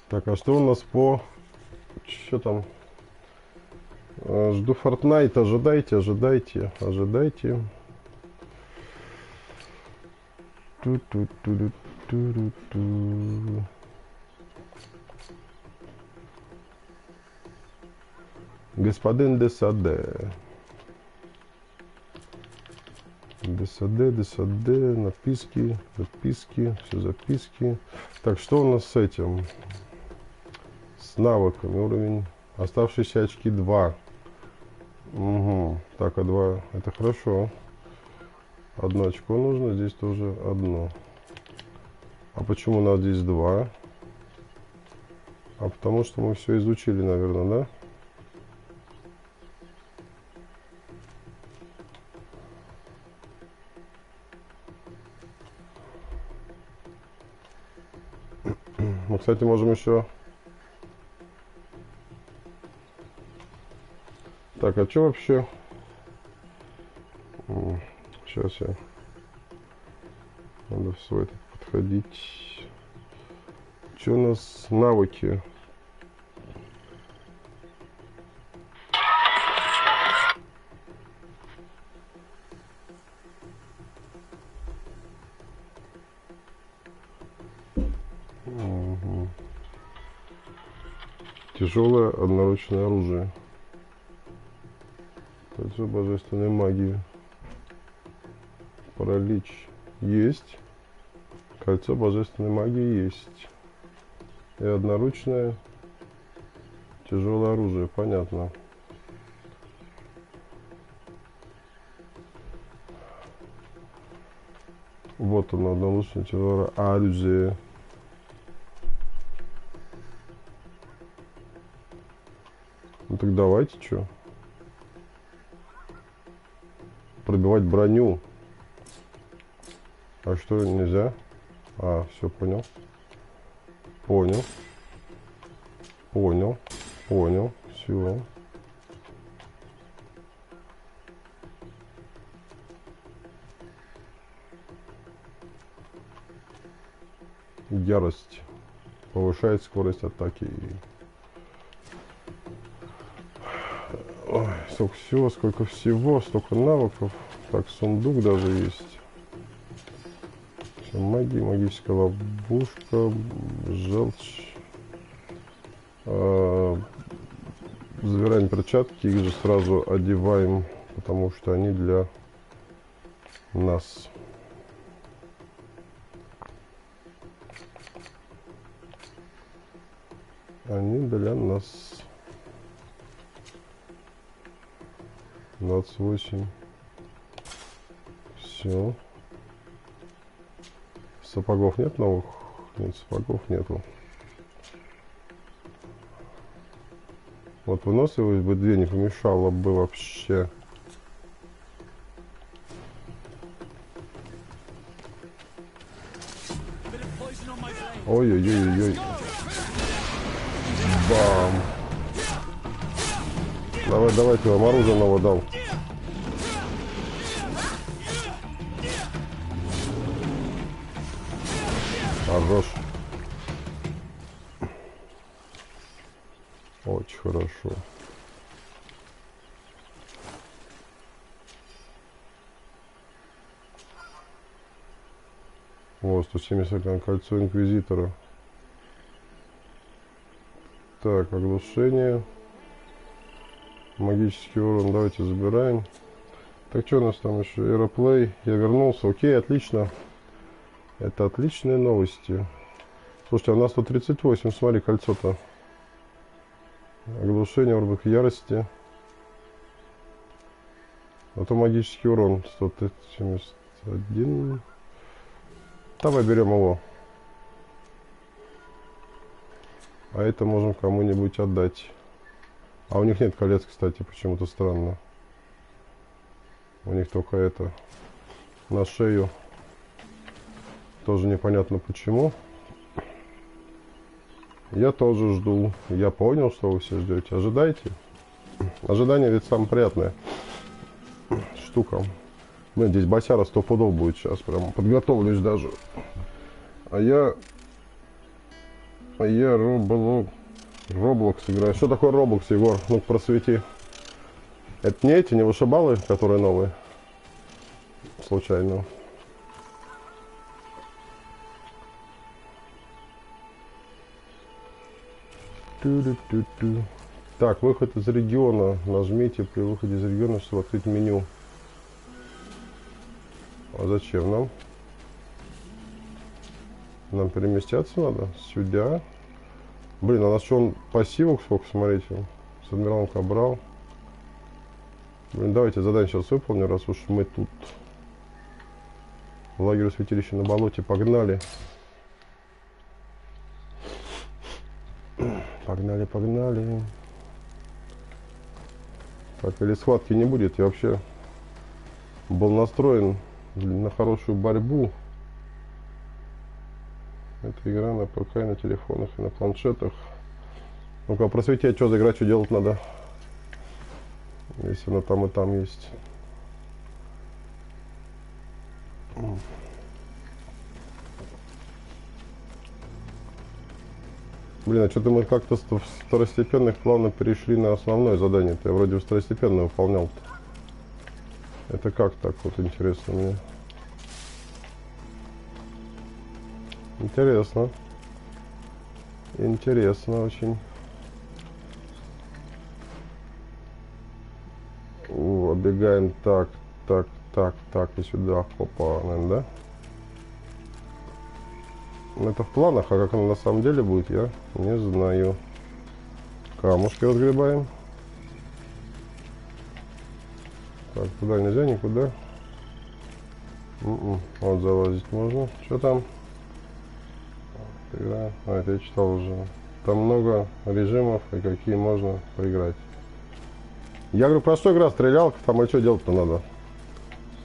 Так, а что у нас по... Что там? Жду Fortnite. Ожидайте, ожидайте, ожидайте. Господин Десаде. Десаде, написки, записки, все записки. Так, что у нас с этим? С навыками. Уровень. Оставшиеся очки 2. Угу. Так, а 2 это хорошо. Одно очко нужно, здесь тоже одно. А почему у нас здесь 2? А потому что мы все изучили, наверное, да? Мы, кстати, можем еще... Так, а что вообще? Сейчас я... Надо в свой этот подходить. Что у нас навыки? Угу. Тяжелое одноручное оружие. Кольцо божественной магии. Паралич есть. Кольцо божественной магии есть. И одноручное тяжелое оружие. Понятно. Вот оно, одноручное тяжелое оружие. Ну так давайте, что? Пробивать броню. А что нельзя? А, все понял. Понял. Понял. Понял. Все. Ярость. Повышает скорость атаки. Ой, сколько всего, столько навыков. Так, сундук даже есть. Все, магия, магическая ловушка, желчь. Забираем перчатки, их же сразу одеваем, потому что они для нас. Они для нас. 28. Все. Сапогов нет новых? Нет, сапогов нету. Вот выносливость бы 2 не помешало бы вообще. Ой-ой-ой-ой. Бам. Давайте вам оружие дал. Хорош. Очень хорошо. Вот, 170 кольцо инквизитора. Так, оглушение. Магический урон давайте забираем. Так, что у нас там еще? Аэроплей. Я вернулся. Окей, отлично. Это отличные новости. Слушайте, а у нас 138, смотри, кольцо-то. Оглушение, орбик ярости. А то магический урон 171. Давай берем его. А это можем кому-нибудь отдать. А у них нет колец, кстати, почему-то странно. У них только это. На шею. Тоже непонятно почему. Я тоже жду. Я понял, что вы все ждете. Ожидайте. Ожидание ведь самое приятное. Штука. Блин, здесь босяра 100 пудов будет сейчас. Прям подготовлюсь даже. А я Роблокс играю. Что такое Роблокс, Егор? Ну-ка просвети. Это не эти, не вышибалы, которые новые? Случайно. Так, выход из региона. Нажмите при выходе из региона, чтобы открыть меню. А зачем нам? Нам переместиться надо сюда. Блин, а у нас что, он пассивок сколько, смотрите. С адмиралом Кабрал. Блин, давайте задание сейчас выполню, раз уж мы тут. Лагерь святилища на болоте, погнали. Погнали, погнали. Так, или схватки не будет, я вообще был настроен на хорошую борьбу. Это игра на ПК, на телефонах и на планшетах. Ну-ка, просвети, что за игра, что делать надо? Если она там и там есть. Блин, а что-то мы как-то с второстепенных плавно перешли на основное задание. Я вроде второстепенно выполнял-то. Это как так вот, интересно мне. Интересно. Интересно очень. Оббегаем так, так, так, так и сюда. Опа, наверное, да? Это в планах, а как оно на самом деле будет, я не знаю. Камушки разгребаем. Так, туда нельзя никуда. Вот залазить можно. Что там? Игра. А, это я читал уже. Там много режимов и какие можно поиграть. Я говорю, про что игра? Стрелялка, там и что делать-то надо?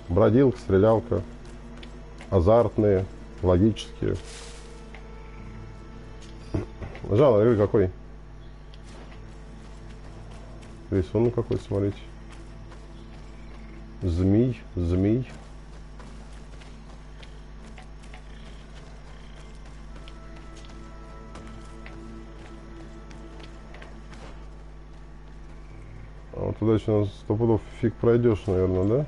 Бродилка, стрелялка. Азартные, логические. Жанр игры какой? Рисунок какой, смотрите. Змей, змей. А вот туда еще 100 пудов фиг пройдешь, наверное, да?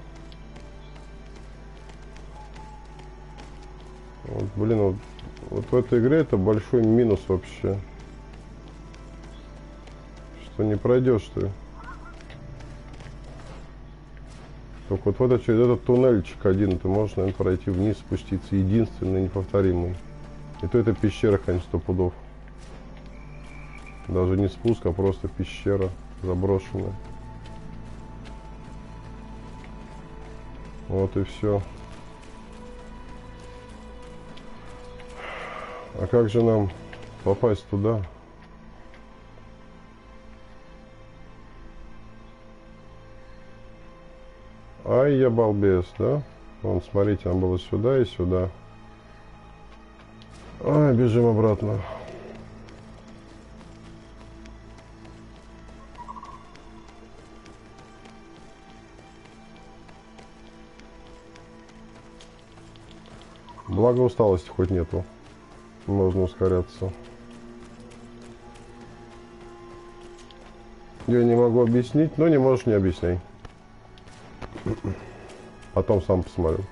Вот, блин, вот в этой игре это большой минус вообще. Что не пройдешь ты. Только вот это, через этот туннельчик один ты можешь, наверное, пройти вниз, спуститься. Единственный, неповторимый. И то это пещера, конечно, 100 пудов. Даже не спуск, а просто пещера заброшенная. Вот и все. А как же нам попасть туда? Ай, я балбес, да? Вон, смотрите, нам было сюда и сюда. Ай, бежим обратно. Благо усталости хоть нету. Можно ускоряться. Я не могу объяснить, но не можешь, не объясняй. Потом сам посмотрю.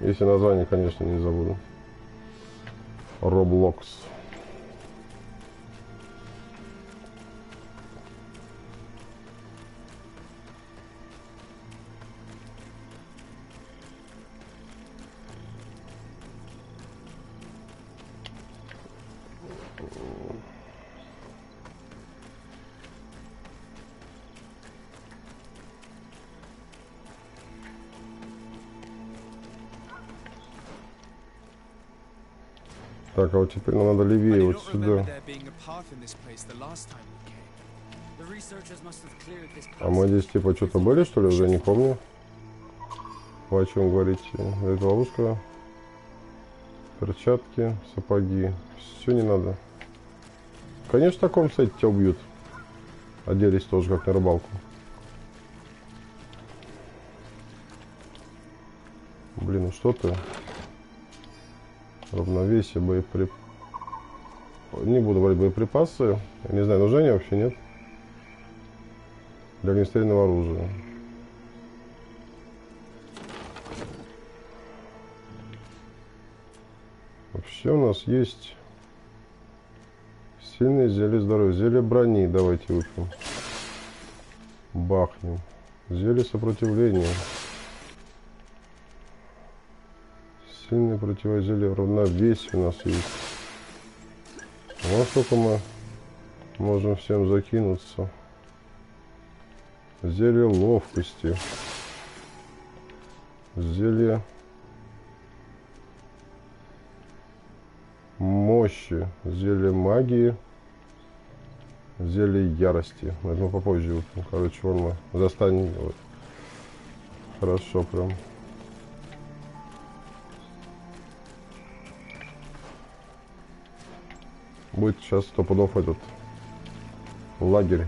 Если название, конечно, не забуду. Роблокс. Так, а вот теперь нам надо левее, вот сюда. А мы здесь типа что-то были, что ли, уже не помню. Вы о чем говорите? Это ловушка. Перчатки, сапоги. Все не надо. Конечно, в таком сете тебя убьют. Оделись тоже как на рыбалку. Блин, ну что ты? Равновесие, боеприпасы. Не буду брать боеприпасы. Я не знаю, нужны они вообще, нет? Для огнестрельного оружия. Вообще у нас есть сильные зелья здоровья. Зелье брони давайте выпьем. Бахнем. Зелье сопротивления. Сильное противозелье равновесия у нас есть. Вот сколько мы можем всем закинуться. Зелье ловкости. Зелье мощи. Зелье магии. Зелье ярости. Это мы попозже выпьем. Короче, вон мы застанем. Хорошо прям. Будет сейчас 100 пудов этот лагерь.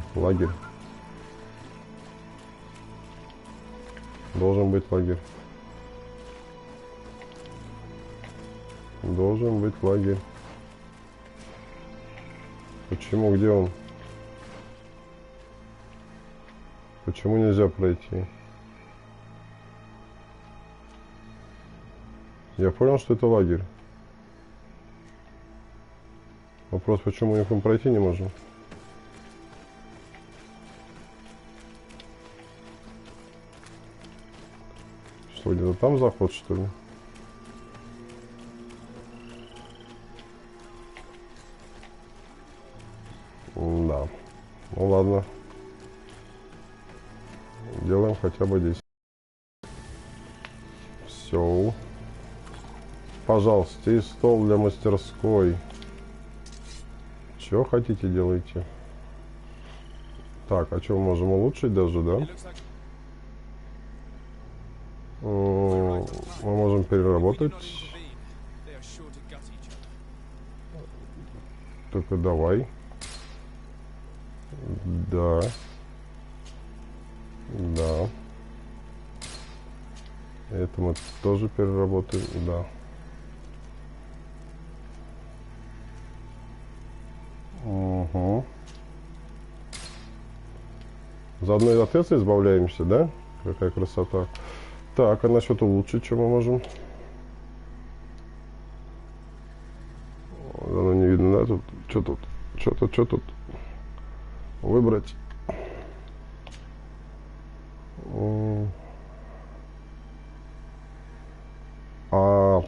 Должен быть лагерь. Должен быть лагерь. Почему? Где он? Почему нельзя пройти? Я понял, что это лагерь. Вопрос, почему мы их пройти не можем? Что, где-то там заход, что ли? Да. Ну ладно. Делаем хотя бы здесь. Все. Пожалуйста, и стол для мастерской. Что хотите, делайте. Так, а что, можем улучшить даже, да? Мы можем переработать. Только давай. Да. Да. Это мы тоже переработаем, да. Угу. Заодно и от этого избавляемся, да? Какая красота. Так, а насчет улучшить, что мы можем? Оно не видно, да? Тут, что тут? Выбрать.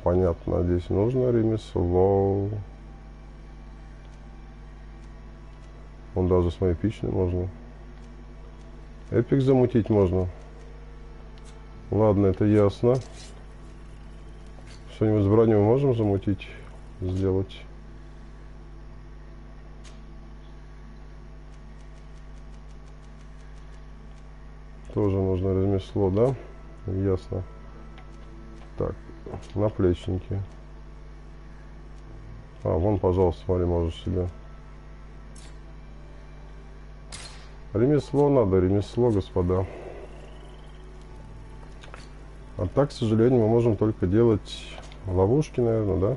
Понятно. Здесь нужно ремесло. Он даже с моей эпичной можно. Эпик замутить можно. Ладно, это ясно. Что-нибудь с броней мы можем замутить, сделать? Тоже нужно ремесло, да? Ясно. Так, наплечники. Вон, пожалуйста, смотри, можешь себе. Ремесло надо, ремесло, господа. А так, к сожалению, мы можем только делать ловушки, наверное, да?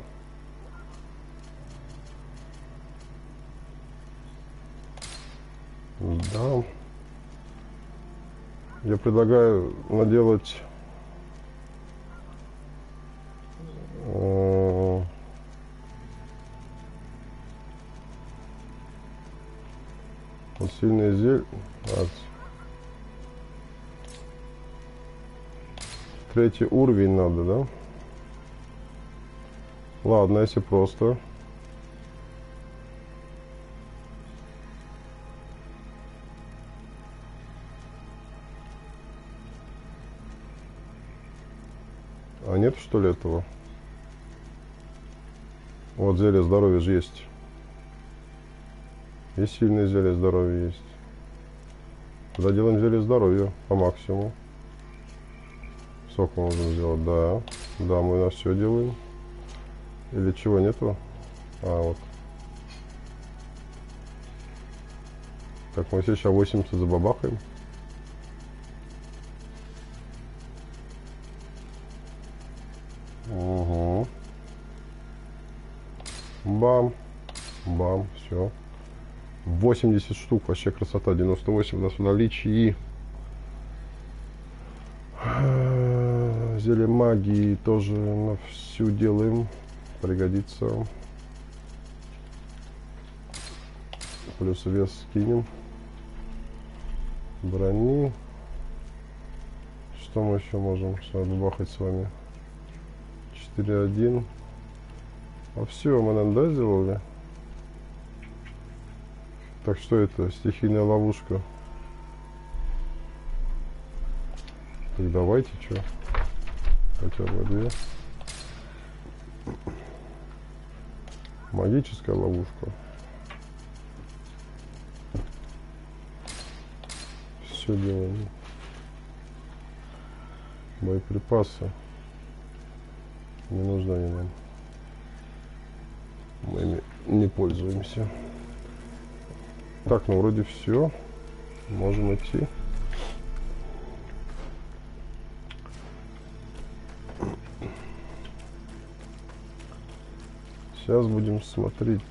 Да. Я предлагаю наделать вот сильные зелья. Третий уровень надо, да? Ладно, если просто. А нет, что ли, этого? Вот зелье здоровья же есть. И сильное зелье здоровья есть. Тогда делаем зелье здоровья по максимуму. Сколько можем сделать? Да. Да, мы на все делаем. Или чего нету? А, вот. Так, мы сейчас 80 забабахаем. Угу. Бам. Бам. Все. 80 штук. Вообще красота. 98 у нас в наличии. Зелье магии тоже на всю делаем. Пригодится. Плюс вес скинем. Брони. Что мы еще можем бабахать с вами? 4-1. А все, мы, наверное, да, сделали? Так, что это? Стихийная ловушка. Так, давайте, что? Хотя бы 2. Магическая ловушка. Все делаем. Боеприпасы. Не нужны они нам. Мы ими не пользуемся. Так, ну вроде все. Можем идти. Сейчас будем смотреть.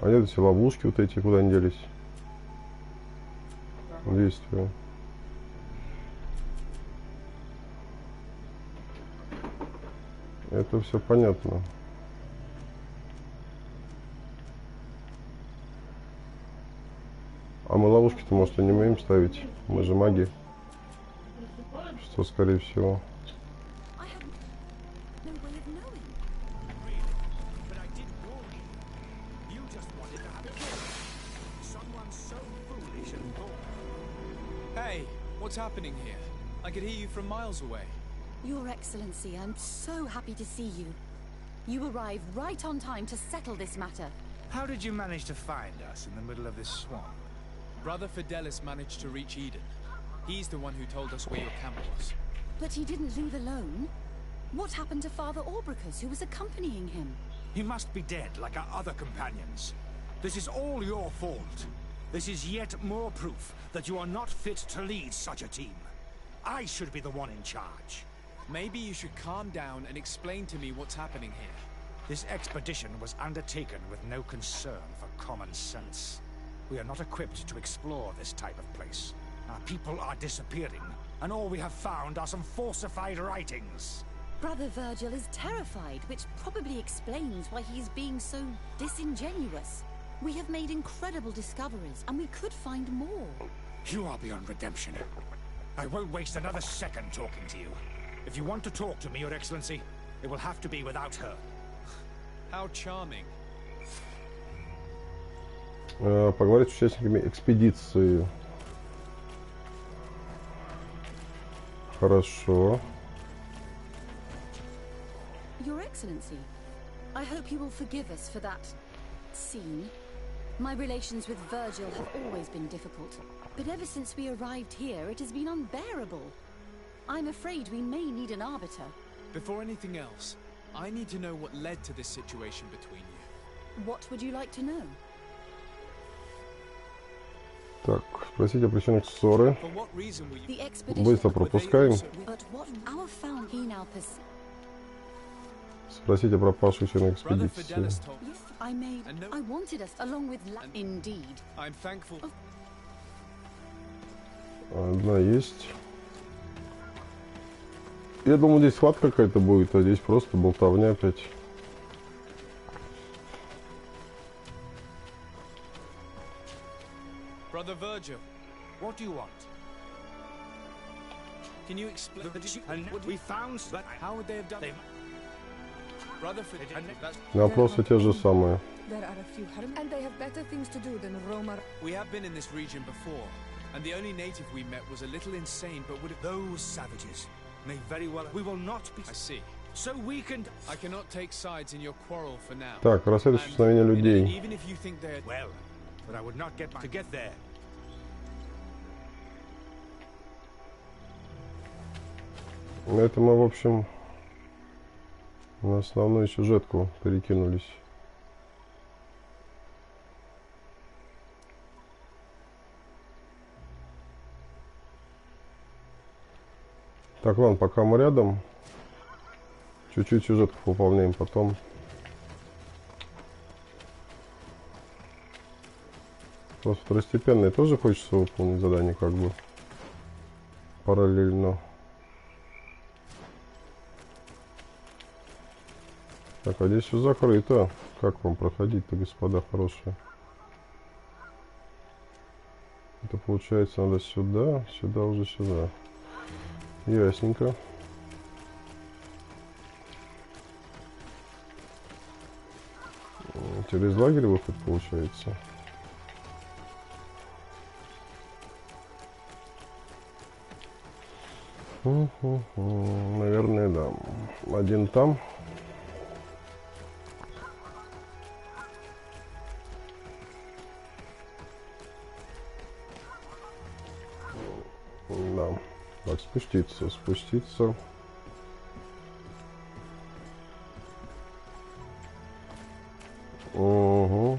А нет, все ловушки вот эти куда они делись? Действия. Это все понятно. А мы ловушки-то, может, и не умеем ставить. Мы же маги. Что, скорее всего.
Hey, what's happening here? I could hear you from miles away.
Your Excellency, I'm so happy to see you. You arrived right on time to settle this matter.
How did you manage to find us in the middle of this swamp?
Brother Fidelis managed to reach Eden. He's the one who told us where your camp was.
But he didn't leave alone. What happened to Father Orbricus, who was accompanying him?
He must be dead, like our other companions. This is all your fault. This is yet more proof that you are not fit to lead such a team. I should be the one in charge.
Maybe you should calm down and explain to me what's happening here.
This expedition was undertaken with no concern for common sense. We are not equipped to explore this type of place. Our people are disappearing, and all we have found are some falsified writings.
Brother Virgil is terrified, which probably explains why he's being so disingenuous. We have made incredible discoveries, and we could find more.
You are beyond redemption. I won't waste another second talking to you. If you want to talk to me, Your Excellency, it will have to be without her.
How charming.
Поговорить с участниками экспедиции. Хорошо.
Your Excellency, I hope you will forgive us for that scene. My relations with Virgil have always been difficult, but ever since we arrived here, it has been unbearable. I'm afraid we may need an arbiter.
Before anything else, I need to know what led to this situation between you.
What would you like to know?
Так, спросите о причинах ссоры. Быстро пропускаем. Спросите про пропавших членов экспедиции. Одна есть. Я думал, здесь схватка какая-то будет, а здесь просто болтовня опять.
Brother Virgil, what do you want? Can you explain?
We found that.
How would they have done?
Вопросы те же самые.
There are a few and they have better things to do than roam around.
We have been in this region before, and the only native we met was a little insane, but would have...
Those savages may very well... We will not be...
I see.
So weakened...
I cannot take sides in your quarrel for now.
Так, расследуешь исчезновение людей.
Even if you think they're...
Well, but I would not get to get there.
Это мы, в общем, на основную сюжетку перекинулись. Так, ладно, пока мы рядом, чуть-чуть сюжетку выполняем, потом просто второстепенные тоже хочется выполнить задание, как бы параллельно. Так, а здесь все закрыто. Как вам проходить-то, господа хорошие? Это получается надо сюда, сюда, уже сюда. Ясненько. Через лагерь выход получается. Наверное, да. Один там. Да. Так, спуститься. Угу.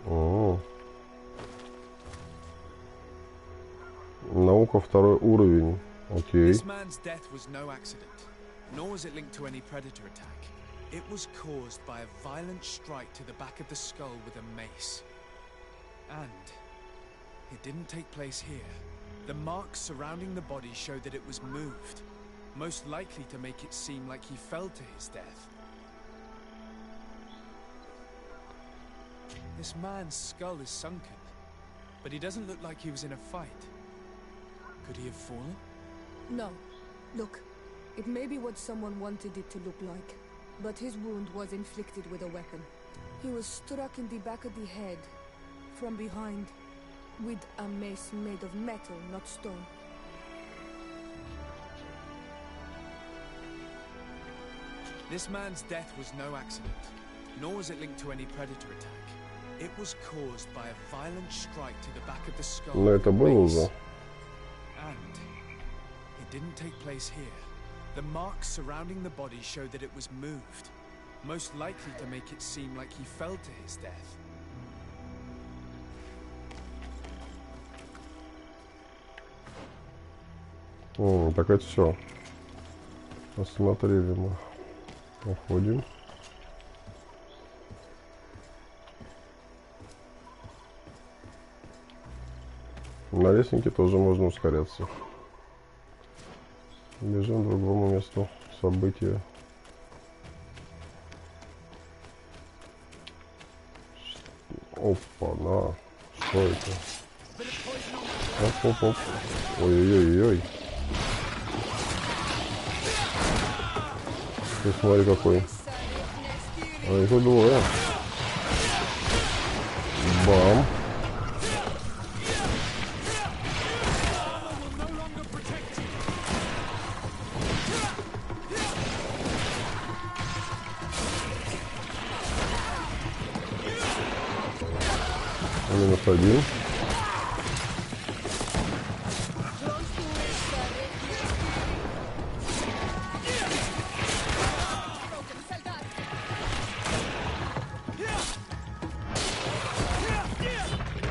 Угу. Наука второй уровень. Окей.
This man's death was no accident, nor was it linked to any predator attack. It was caused by a violent strike to the back of the skull with a mace. And it didn't take place here. The marks surrounding the body show that it was moved, most likely to make it seem like he fell to his death. This man's skull is sunken, but he doesn't look like he was in a fight. Could he have fallen?
No. Look, it may be what someone wanted it to look like, but his wound was inflicted with a weapon. He was struck in the back of the head, from behind, with a mace made of metal, not stone.
This man's death was no accident, nor was it linked to any predator attack. It was caused by a violent strike to the back of the skull.
Но это было уже.
And it didn't take place here. The marks surrounding the body show that it was moved, most likely to make it seem like he fell to his death.
Так это все. Посмотрели мы. Уходим. На лестнике тоже можно ускоряться. Бежим к другому месту события. Опа, на. Что это? Оп. Ой-ой-ой-ой. Ты смотри какой. А их двое. Бам. Минус один.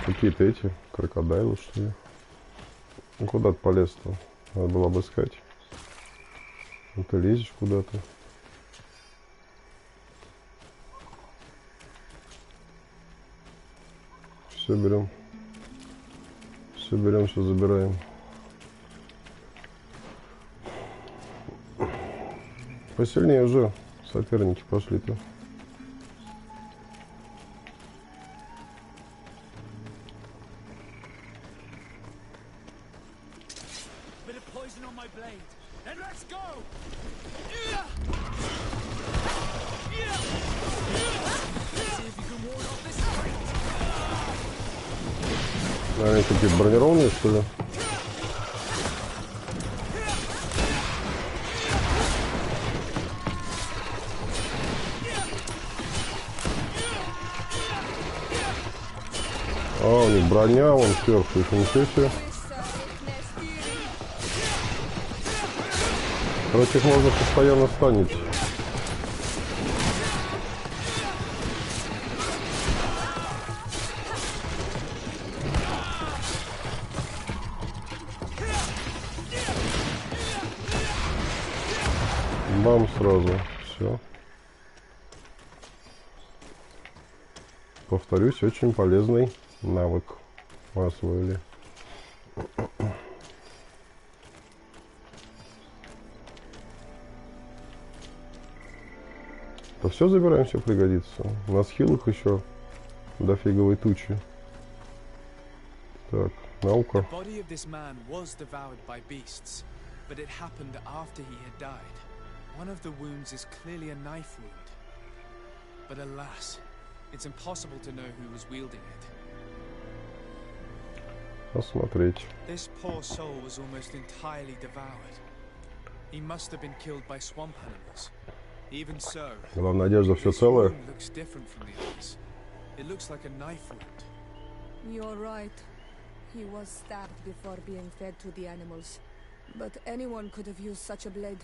Какие-то эти крокодилы, что ли? Ну куда ты полез-то? Надо было обыскать. Ну ты лезешь куда-то. Все берем. Все забираем. Посильнее уже соперники пошли-то. Наверное, какие-то бронированные, что ли? А, у них броня, вон сверху, их ничего себе. Короче, их можно постоянно станить. Бам, сразу. Все. Повторюсь, очень полезный навык мы освоили. То все забираем, все пригодится. У нас хилых еще до фиговой тучи. Так, наука.
One of the wounds is clearly a knife wound. But alas, it's impossible to know who was wielding it.
Посмотреть.
This poor soul was almost entirely devoured. He must have been killed by swamp animals. Even so,
Главная одежда все целое.
it looks different from the others. It looks like a knife wound.
You're right. He was stabbed before being fed to the animals. But anyone could have used such a blade.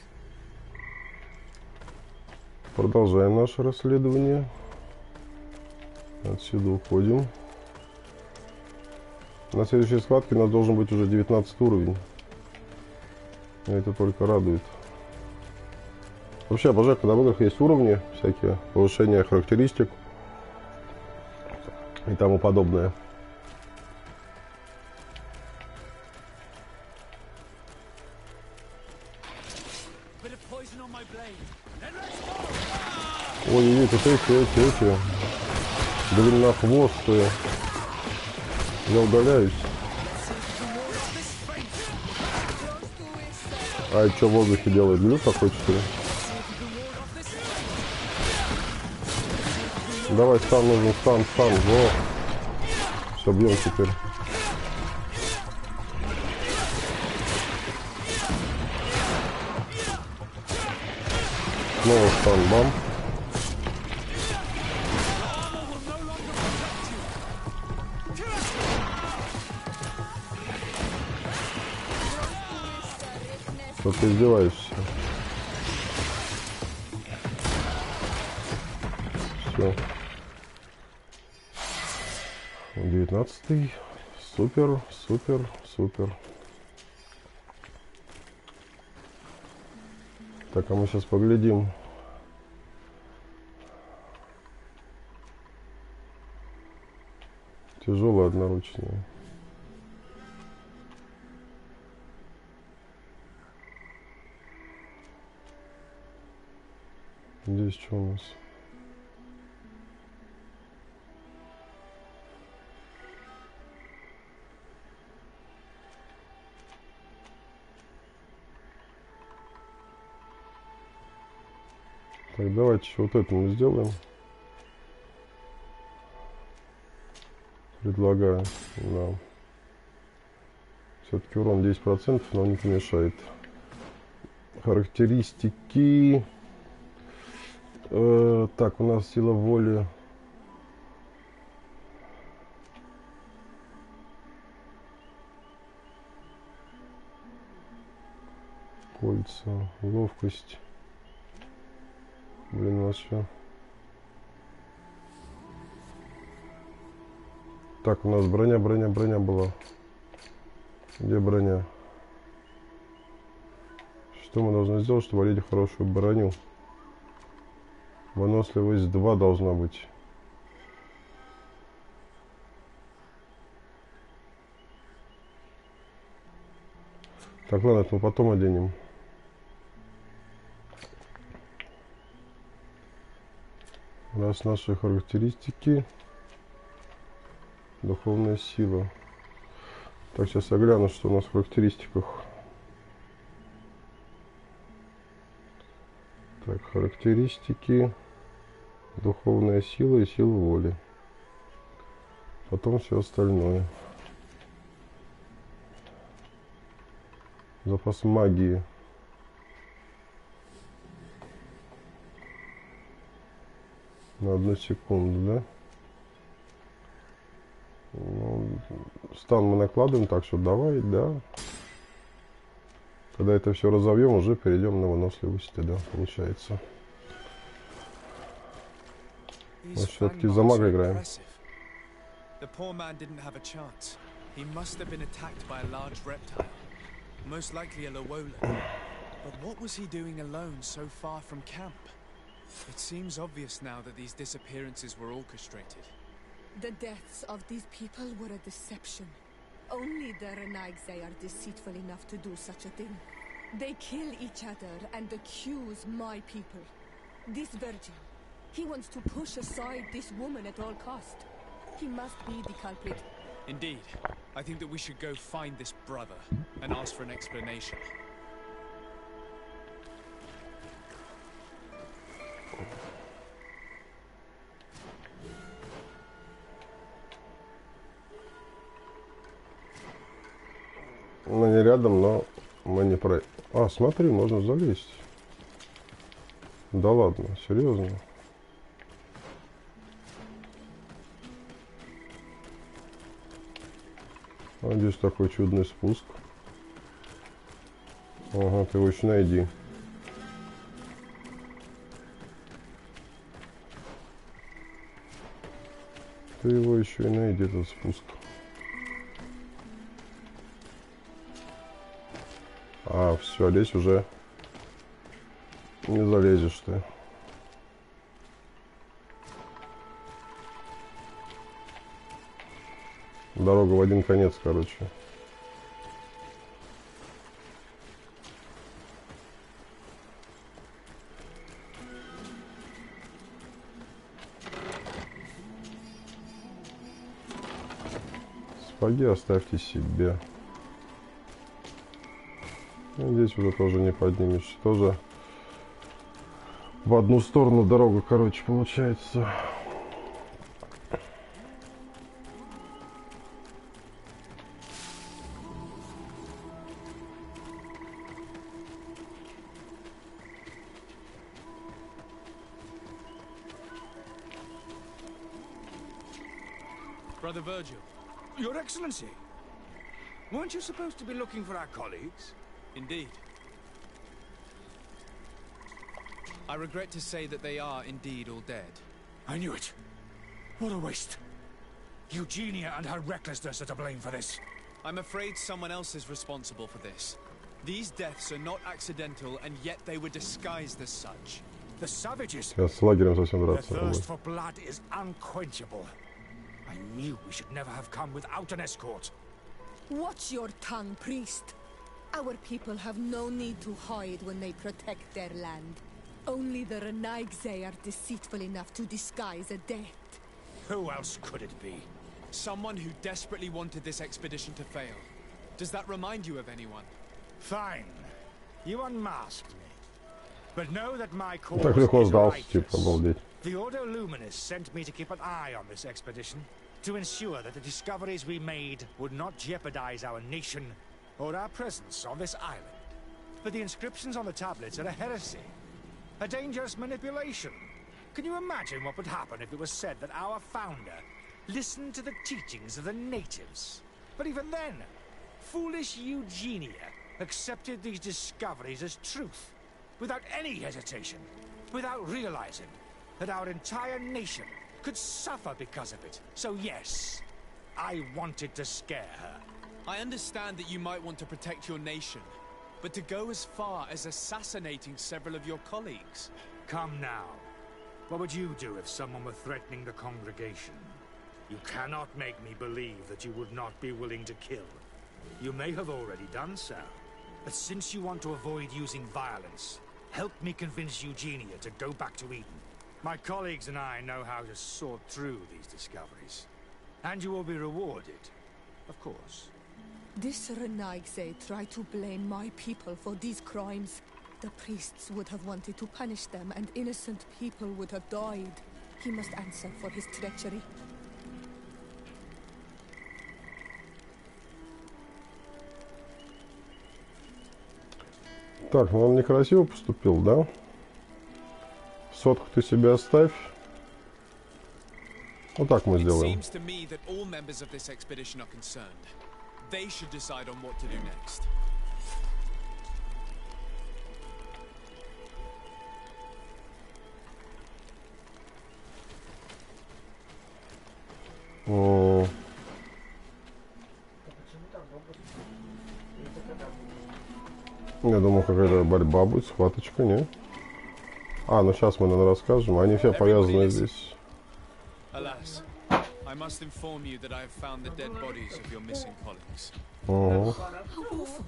Продолжаем наше расследование. Отсюда уходим. На следующей схватке у нас должен быть уже 19 уровень. И это только радует. Вообще обожаю, когда в играх есть уровни, всякие повышения характеристик и тому подобное. Ой-ой-ой, тут эти длиннохвостые. Я удаляюсь. А это что в воздухе делает? Глюк какой, что ли? Давай, стан нужен, стан. Во. Все, бьем теперь. Снова стан, бам. Что ты издеваешься? Все. 19-й. Супер. Так, а мы сейчас поглядим. Тяжелая одноручная. Здесь что у нас? Так, давайте еще вот это мы сделаем. Предлагаю, да. Все-таки урон 10%, но не помешает. Характеристики. Так, у нас сила воли. Кольца, ловкость. Блин, у нас все. Так, у нас броня была. Где броня? Что мы должны сделать, чтобы одеть хорошую броню? Выносливость 2 должна быть. Так, ладно, это мы потом оденем. Раз наши характеристики. Духовная сила. Так, сейчас я гляну, что у нас в характеристиках. Так, характеристики. Духовная сила и сила воли. Потом все остальное. Запас магии. На 1 секунду, да? Ну, стан мы накладываем, так что давай, да. Когда это все разовьем, уже перейдем на выносливость, да, получается. Мы все-таки за мага играем.
The poor man didn't have a chance. He must have been attacked by a large reptile, most likely a Lowola. But what was he doing alone so far from camp? It seems obvious now that these disappearances were orchestrated.
The deaths of these people were a deception. Only the Renaigse are deceitful enough to do such a thing. They kill each other and accuse my people. This virgin, he wants to push aside this woman at all cost. He must be the culprit.
Indeed. I think that we should go find this brother and ask for an explanation.
Мы не рядом, но мы не про... А, смотри, можно залезть. Да ладно, серьезно. А здесь такой чудный спуск. Ага, ты его еще найди. Ты его еще и найди, этот спуск. А, все, здесь уже не залезешь ты. Дорога в один конец, короче. Сапоги оставьте себе. Здесь уже тоже не поднимешься. Тоже в одну сторону дорога, короче, получается.
Brother Virgil.
Your Excellency, weren't you supposed to be looking for our colleagues?
Indeed. I regret to say that they are indeed all dead.
I knew it. What a waste. Eugenia and her recklessness are to blame for this.
I'm afraid someone else is responsible for this. These deaths are not accidental, and yet they were disguised as such.
The savages.
Сейчас с лагерем совсем
Their
драться
thirst
будет.
for blood is unquenchable. I knew we should never have come without an escort.
Watch your tongue, priest. Our people have no need to hide when they protect their land. Only the Renaigse are deceitful enough to disguise a death.
Who else could it be?
Someone who desperately wanted this expedition to fail. Does that remind you of anyone?
Fine. You unmasked me. But know that my cause
Так легко
is
сдался,
righteous.
типа, обалдеть.
The Ordo Luminous sent me to keep an eye on this expedition, to ensure that the discoveries we made would not jeopardize our nation or our presence on this island. But the inscriptions on the tablets are a heresy, a dangerous manipulation. Can you imagine what would happen if it was said that our founder listened to the teachings of the natives? But even then, foolish Eugenia accepted these discoveries as truth, without any hesitation, without realizing that our entire nation could suffer because of it. So yes, I wanted to scare her.
I understand that you might want to protect your nation, but to go as far as assassinating several of your colleagues...
Come now. What would you do if someone were threatening the congregation? You cannot make me believe that you would not be willing to kill. You may have already done so. But since you want to avoid using violence, help me convince Eugenia to go back to Eden. My colleagues and I know how to sort through these discoveries. And you will be rewarded, of course.
This Renaigse tried to blame my people for these crimes. The priests would have wanted to punish them, and innocent people would have died. He must answer for his treachery.
Так, ну он некрасиво поступил, да? Сотку ты себе оставь. Вот так мы сделаем. Я думал, какая-то борьба будет, схваточка, не? А, ну сейчас мы, наверное, расскажем. Они все повязаны здесь.
Alas, I must inform you that I have found the dead bodies of your missing colleagues.
How awful.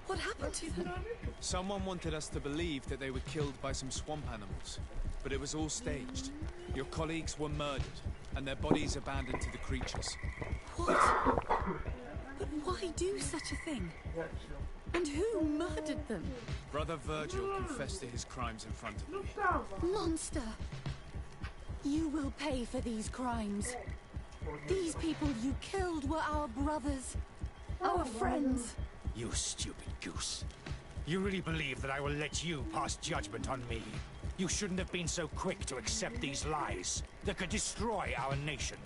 What happened to them?
Someone wanted us to believe that they were killed by some swamp animals, but it was all staged. Your colleagues were murdered, and their bodies abandoned to the creatures.
What? But why do such a thing? And who murdered them?
Brother Virgil confessed to his crimes in front of me.
Monster! You will pay for these crimes. These people you killed were our brothers, our friends.
You stupid goose. You really believe that I will let you pass judgment on me? You shouldn't have been so quick to accept these lies that could destroy our nation.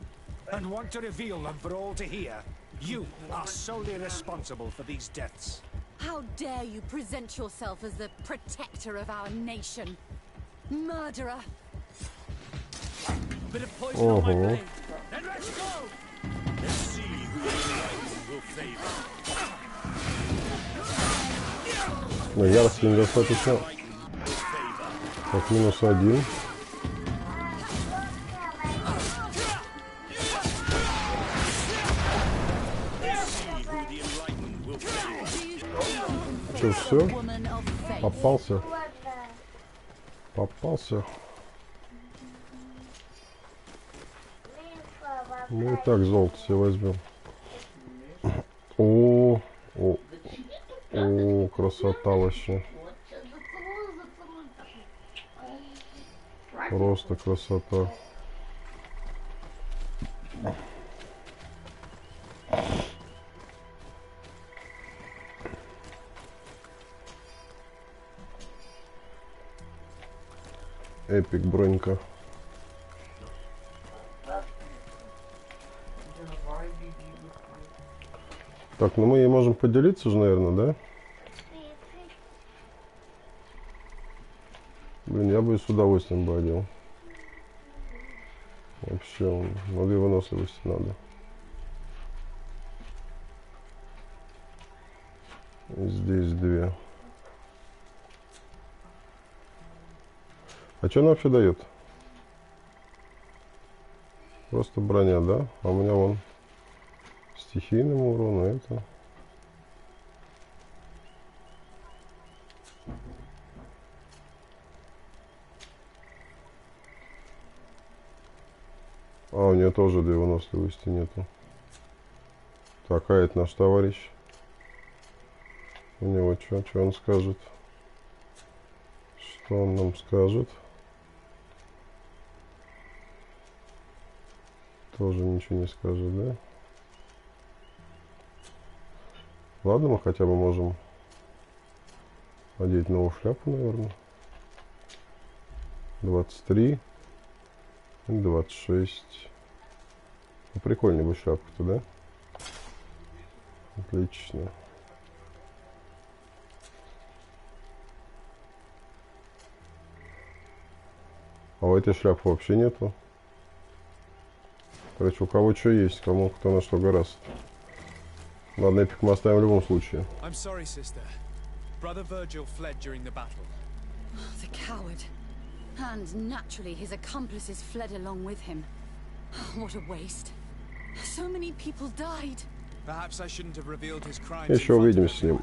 And want to reveal them for all to hear. You are solely responsible for these deaths.
How dare you present yourself as the protector of our nation? Murderer!
A bit of poison on my blade. Then let's go! Let's see who will favor.
Ну, ярости недостаточно. Так, -1. Что, все? Попался? Попался? Ну и так золото себе возьмем. О, красота вообще. Просто красота. Эпик бронька. Так, ну мы ей можем поделиться же, наверное, да? Блин, я бы с удовольствием бы одел. Вообще, много выносливости надо. И здесь 2. А что она вообще дает? Просто броня, да? А у меня вон стихийному урону это. А, у нее тоже 2 выносливости нету. Так, а это наш товарищ. У него что он скажет? Что он нам скажет? Тоже ничего не скажет, да? Ладно, мы хотя бы можем одеть новую шляпу, наверное. 23 и 26. Ну, прикольная бы шляпка-то, да? Отлично. А у этой шляпы вообще нету. Короче, у кого что есть, кому кто на что гораст. Ладно, эпик мы оставим в любом случае.
I'm sorry, sister. Brother Virgil fled during the battle.
The coward. And naturally his accomplices fled along with him. What a waste. So many people died.
Perhaps I shouldn't have revealed his crimes.
Еще увидимся с ним.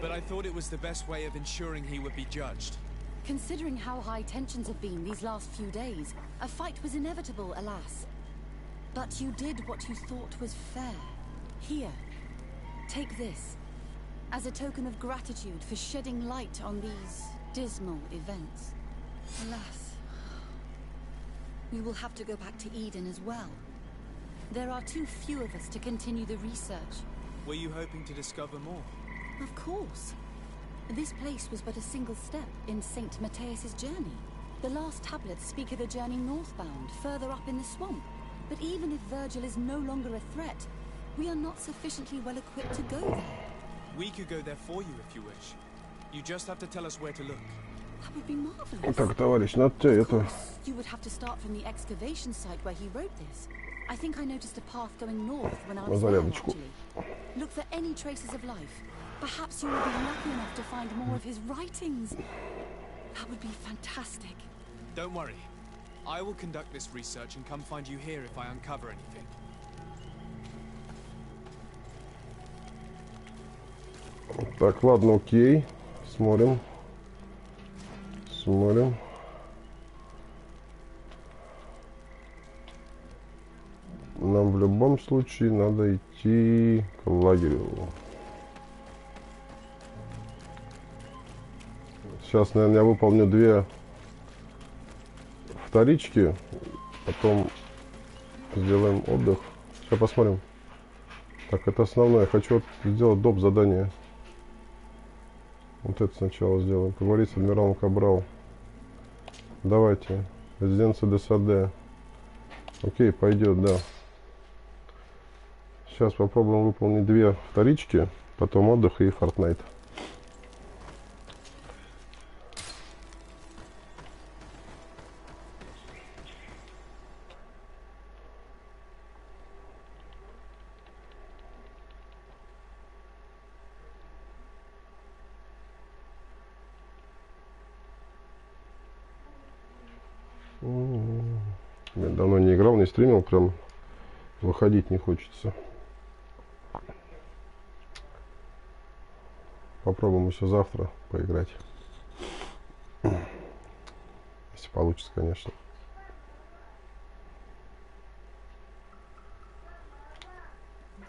But I thought it was the best way of ensuring he would be judged.
Considering how high tensions have been these last few days, a fight was inevitable, alas. But you did what you thought was fair. Here, take this. as a token of gratitude for shedding light on these dismal events. Alas, we will have to go back to Eden as well. There are too few of us to continue the research.
Were you hoping to discover more?
Of course. This place was but a single step in St. Matthias's journey. The last tablets speak of a journey northbound, further up in the swamp. But even if Virgil is no longer a threat, we are not sufficiently well equipped to go there.
We could go there for you if you wish. You just have to tell us where to look.
That would be marvelous.
Так, товарищ, надо тебе это...
You would have to start from the excavation site where he wrote this. I think I noticed a path going north when I was there, actually. Look for any traces of life. Perhaps you will be lucky enough to find more of his writings. That would be fantastic.
Don't worry. I will conduct this research and come find you here if I uncover anything.
Так, ладно, окей. Смотрим. Смотрим. Нам в любом случае надо идти к лагерю. Сейчас, наверное, я выполню 2 вторички. Потом сделаем отдых. Сейчас посмотрим. Так, это основное. Я хочу сделать доп. Задание. Вот это сначала сделаем. Поговорить с адмиралом Кабрал. Давайте. Резиденция ДСАД. Окей, пойдет, да. Сейчас попробуем выполнить 2 вторички. Потом отдых и Fortnite. Я давно не играл, не стримил, прям выходить не хочется. Попробуем еще завтра поиграть. Если получится, конечно.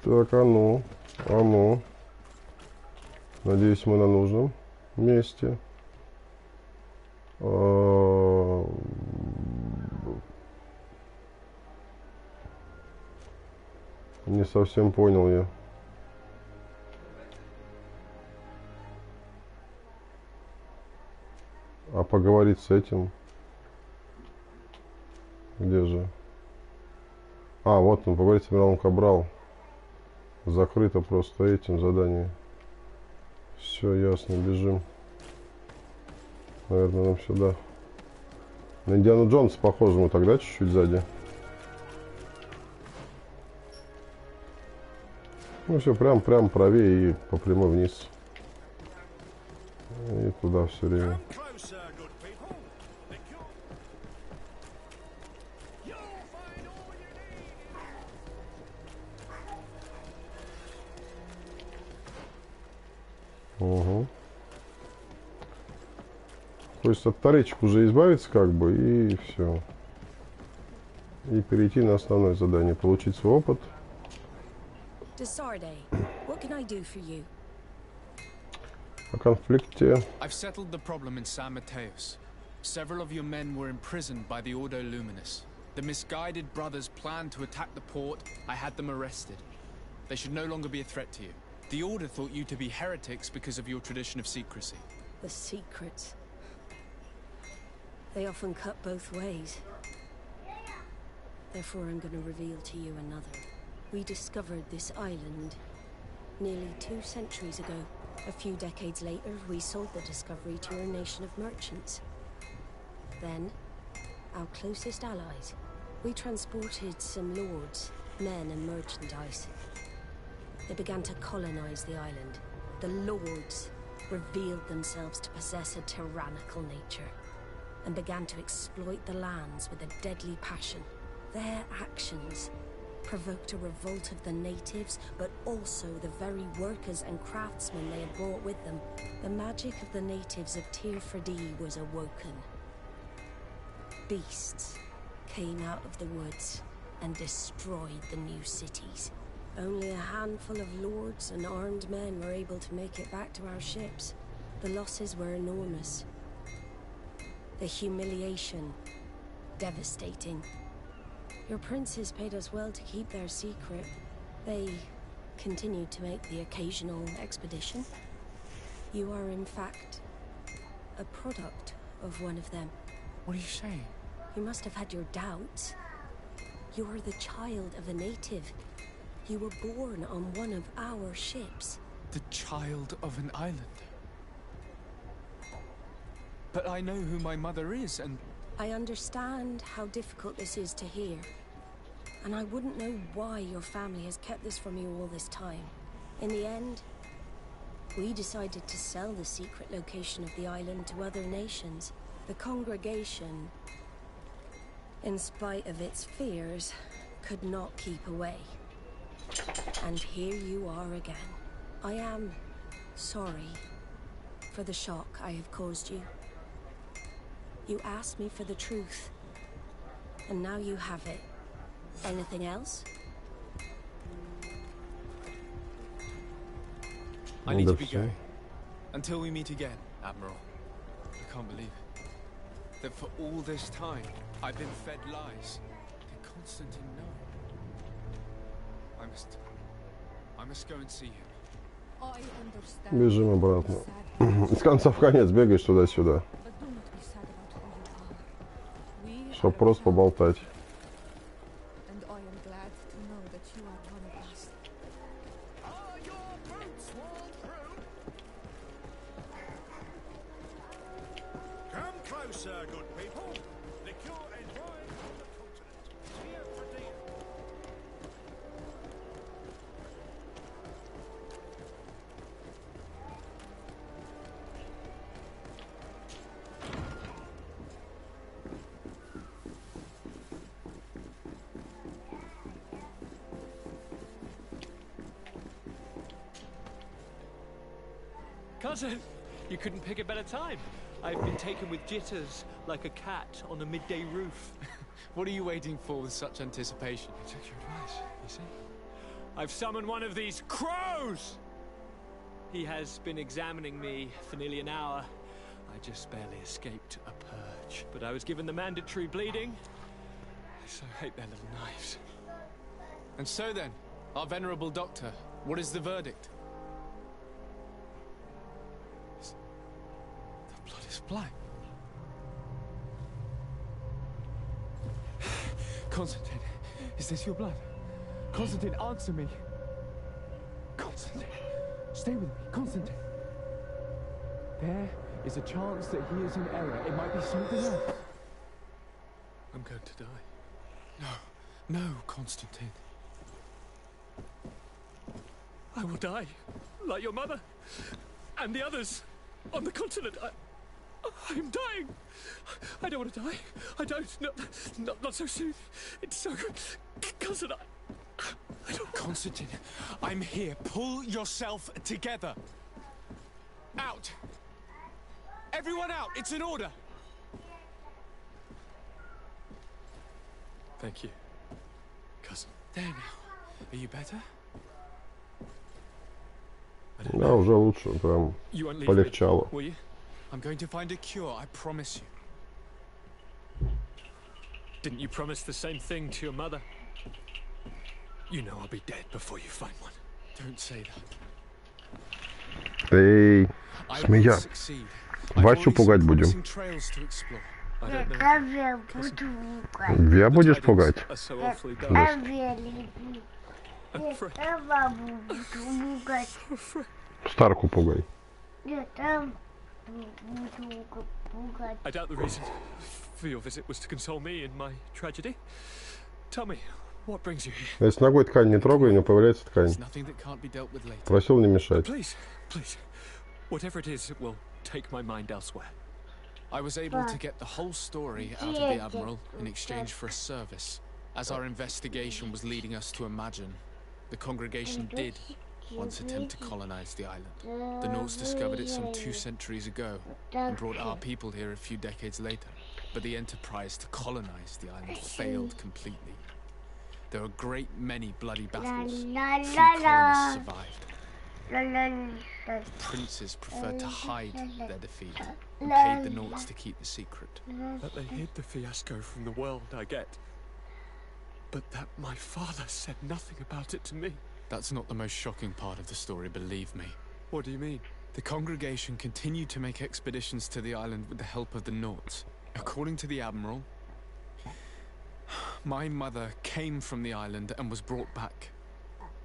Так, а ну. Надеюсь, мы на нужном месте. Не совсем понял я. А поговорить с этим? Где же? А, вот он, поговорить с адмиралом Кабрал. Закрыто просто этим задание. Все ясно, бежим. Наверное, нам сюда. На Индиану Джонса похожему тогда чуть-чуть сзади. Ну все, прям правее и по прямой вниз. И туда все время. Угу. То есть от вторичек уже избавиться как бы и все. И перейти на основное задание. Получить свой опыт. О конфликте.
I've settled the problem in San Mateus. Several of your men were imprisoned by the Ordo Luminous. The misguided brothers planned to attack the port. I had them arrested. They should no longer be a threat to you. The Order thought you to be heretics because of your tradition of secrecy.
The secrets. They often cut both ways. Therefore, I'm going to reveal to you another. We discovered this island nearly 2 centuries ago. A few decades later, we sold the discovery to a nation of merchants. Then, our closest allies. We transported some lords, men and merchandise. They began to colonize the island. The lords revealed themselves to possess a tyrannical nature and began to exploit the lands with a deadly passion. Their actions provoked a revolt of the natives, but also the very workers and craftsmen they had brought with them. The magic of the natives of Tir Freddy was awoken. Beasts came out of the woods and destroyed the new cities. Only a handful of lords and armed men were able to make it back to our ships. The losses were enormous. The humiliation, devastating. Your princes paid us well to keep their secret. They continued to make the occasional expedition. You are, in fact, a product of one of them.
What are you saying?
You must have had your doubts. You are the child of a native. You were born on one of our ships.
The child of an island. But I know who my mother is, and...
I understand how difficult this is to hear. And I wouldn't know why your family has kept this from you all this time. In the end, we decided to sell the secret location of the island to other nations. The congregation, in spite of its fears, could not keep away. And here you are again. I am sorry for the shock I have caused you. You asked me for the truth, and now you have it. Anything else?
I need to be going. Until we meet again, Admiral. I can't believe it. That for all this time, I've been fed lies. Did Constantine know? I must go and see him.
Бежим обратно. С конца в конец бегаешь туда-сюда. Чтоб просто поболтать.
Cousin, you couldn't pick a better time. I've been taken with jitters, like a cat on a midday roof.
What are you waiting for with such anticipation?
I took your advice, you see? I've summoned one of these crows! He has been examining me for nearly an hour. I just barely escaped a purge. But I was given the mandatory bleeding. I so hate their little knives.
And so then, our venerable doctor, what is the verdict? The blood is black. Constantine, is this your blood? Constantine, answer me. Constantine, stay with me. Constantine. There is a chance that he is in error. It might be something else.
I'm going to die.
No, no, Constantine.
I will die, like your mother, and the others on the continent. I am dying. I don't want to die. I don't. Not so soon. It's so good. Cousin, I don't...
Constantine, I'm here. Pull yourself together. Out. Everyone out. It's an order.
Thank you, cousin.
There now. Are you better?
Да, уже лучше, прям полегчало.
I'm going to find a cure, I promise you.
Didn't you promise the same thing to your mother? You know I'll be dead before you find one.
Don't say that.
Эй, змея. Васю пугать будем. Я будешь пугать? Старку пугай.
I doubt the reason for your visit was to console me in my tragedy. Tell me, what brings you here?
Если ногой ткань не трогай, не появляется ткань. Просил не мешать.
Please, please. Whatever it is, it will take my mind elsewhere.
I was able to get the whole story out of the Admiral in exchange for a service. As our investigation was leading us to imagine, the congregation did once attempt to colonize the island. The Nords discovered it some 2 centuries ago and brought our people here a few decades later. But the enterprise to colonize the island failed completely. there were a great many bloody battles. Few colonists survived. Princes preferred to hide their defeat and paid the Nauts to keep the secret.
That they hid the fiasco from the world, I get. But that my father said nothing about it to me.
That's not the most shocking part of the story, believe me.
What do you mean?
The congregation continued to make expeditions to the island with the help of the Nauts. According to the Admiral, my mother came from the island and was brought back.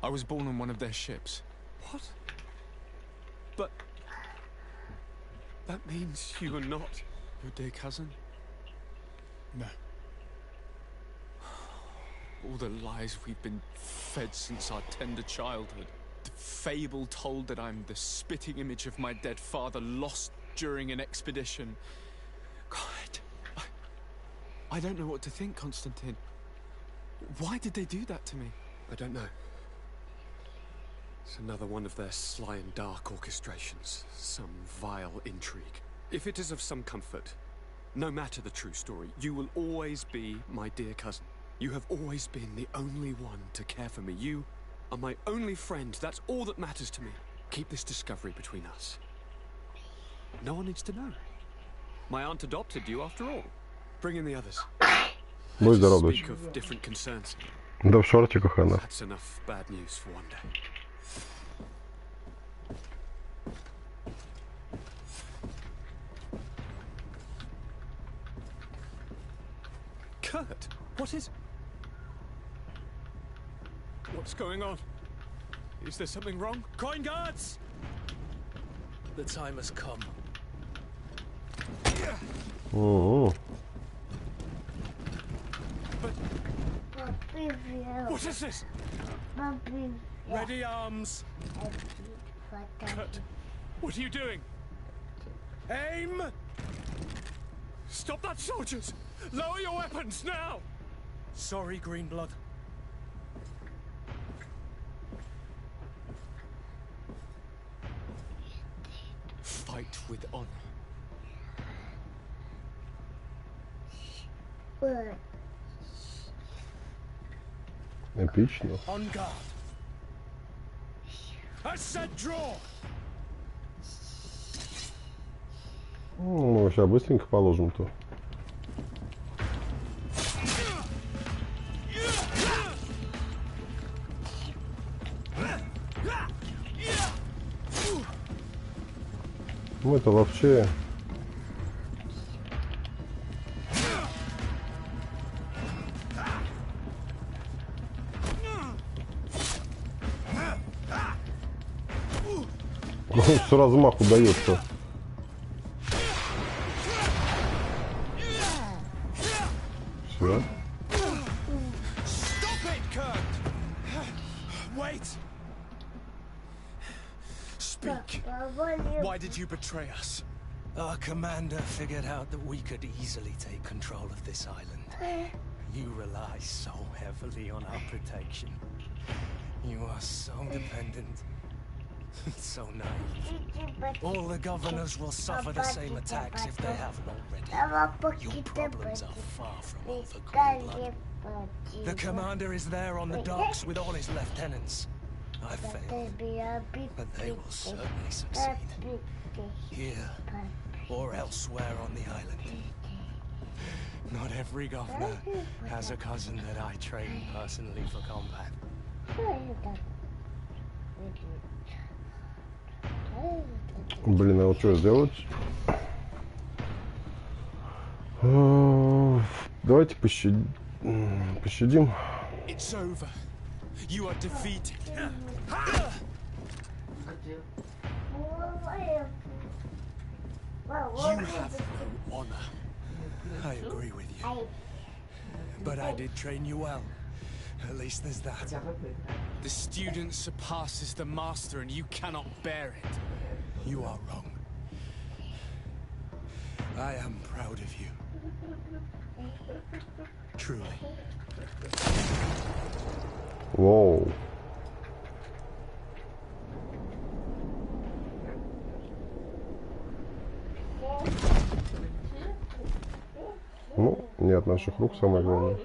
I was born on one of their ships.
What? But... that means you are not your dear cousin?
No. All the lies we've been fed since our tender childhood. The fable told that I'm the spitting image of my dead father lost during an expedition. God, I don't know what to think, Constantine. Why did they do that to me?
I don't know. It's another one of their sly and dark orchestrations. Some vile intrigue. If it is of some comfort, no matter the true story, you will always be my dear cousin. You have always been the only one to care for me. You are my only friend. That's all that matters to me. Keep this discovery between us. No one needs to know. My aunt adopted you after all. Bring in the others.
Будь здоров,
Speak
дочь.
of different concerns.
Да в шортиках она.
That's enough bad news for one day. Kurt, what is... What's going on? Is there something wrong? Coin guards!
The time has come.
О-о.
What is this? Ready arms. Kurt, what are you doing? Aim! Stop that, soldiers! Lower your weapons now!
Sorry, Greenblood.
Fight with honor.
Эпично.
On guard.
I said draw!
Ну, мы сейчас быстренько положим-то. Мы-то вообще... С размаху дается. Все.
Stop it, Kurt! Wait! Speak. Why did you betray us?
Our commander figured out that we could easily take control of this island. You rely so heavily on our protection. You are so dependent. So naive. All the governors will suffer the same attacks if they haven't already. Your problems are far from over, Greenblood. The commander is there on the docks with all his lieutenants. I failed, but they will certainly succeed. Here, or elsewhere on the island. Not every governor has a cousin that I train personally for combat.
Блин, а вот что сделать? Давайте пощадим.
It's over. You are defeated. You have no honor.
I agree with you. But I did train you well. At least there's that.
The student surpasses the master and you cannot bear it.
You are wrong. I am proud of you. Truly.
Воу. Ну, не от наших рук, самое главное.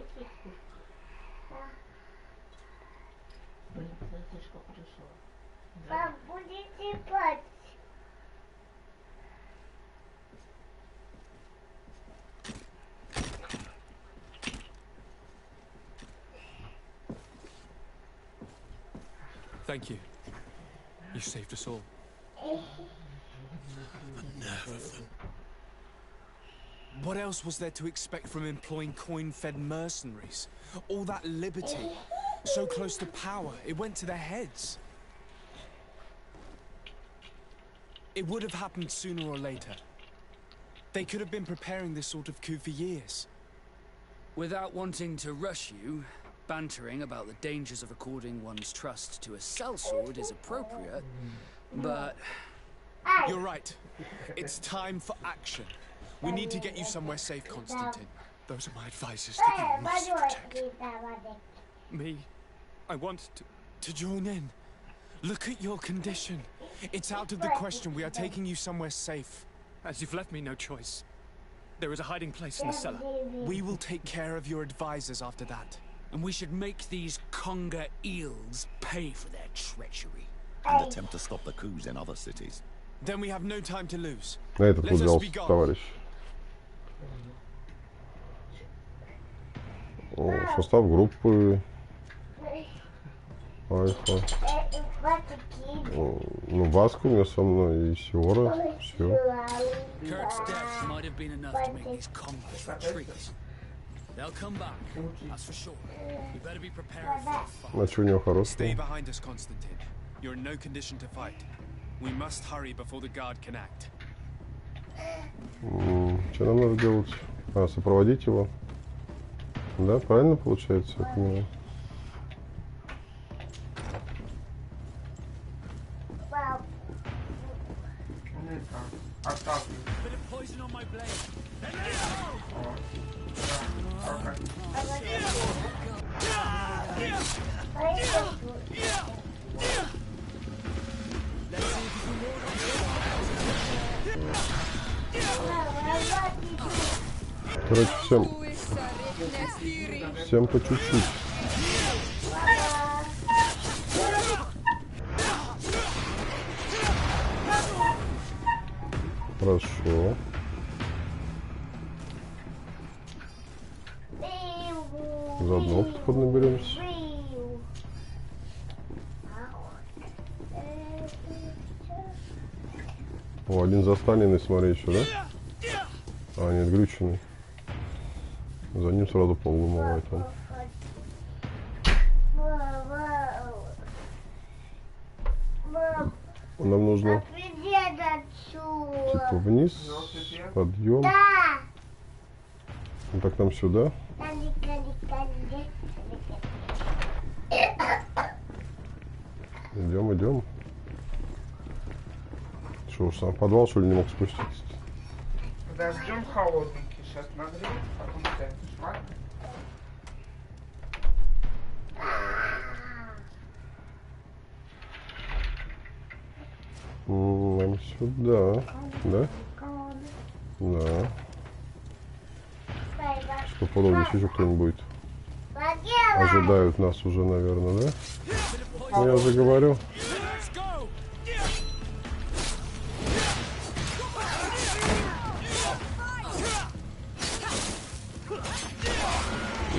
Thank you. You saved us all.
The nerve of them.
What else was there to expect from employing coin-fed mercenaries? All that liberty, so close to power, it went to their heads. It would have happened sooner or later. They could have been preparing this sort of coup for years.
Without wanting to rush you, bantering about the dangers of according one's trust to a sellsword is appropriate, but...
You're right. It's time for action. We need to get you somewhere safe, Constantine. Those are my advisors that you must protect. Me? I want to join in. Look at your condition. It's out of the question. We are taking you somewhere safe. As you've left me no choice. There is a hiding place in the cellar. We will take care of your advisors after that.
And we should make these conger eels pay for their treachery.
And attempt to stop the coups in other cities.
Then we have no time to lose.
На этот вот взялся, товарищ. О, состав группы. Альфа. Ну, Васку у меня со мной и Сиора. Все.
Kurt's death might have been enough to make these congers retreat. They'll come back, that's for sure. We better be prepared for a fight.
А что у него хорошего?
Stay behind us, Constantine. You're in no condition to fight. We must hurry before the guard can act.
Что нам надо делать? А, сопроводить его. Да, правильно получается, я понимаю. Короче, всем по чуть-чуть. Хорошо. Заодно опыт поднаберемся. О, один застаненный, смотри, еще, да? А, нет, глюченный. За ним сразу пол вымывает он. Нам нужно типа вниз, подъем. Ну, так нам сюда. Идем, идем. Что уж, сам в подвал, что ли, не мог спуститься?
Подождем холодненький, сейчас нагреем, потом тянешь, ладно?
Нам сюда, да? Да. Что подобное, еще кто-нибудь будет? Ожидают нас уже, наверное, да? Ну, я уже говорю.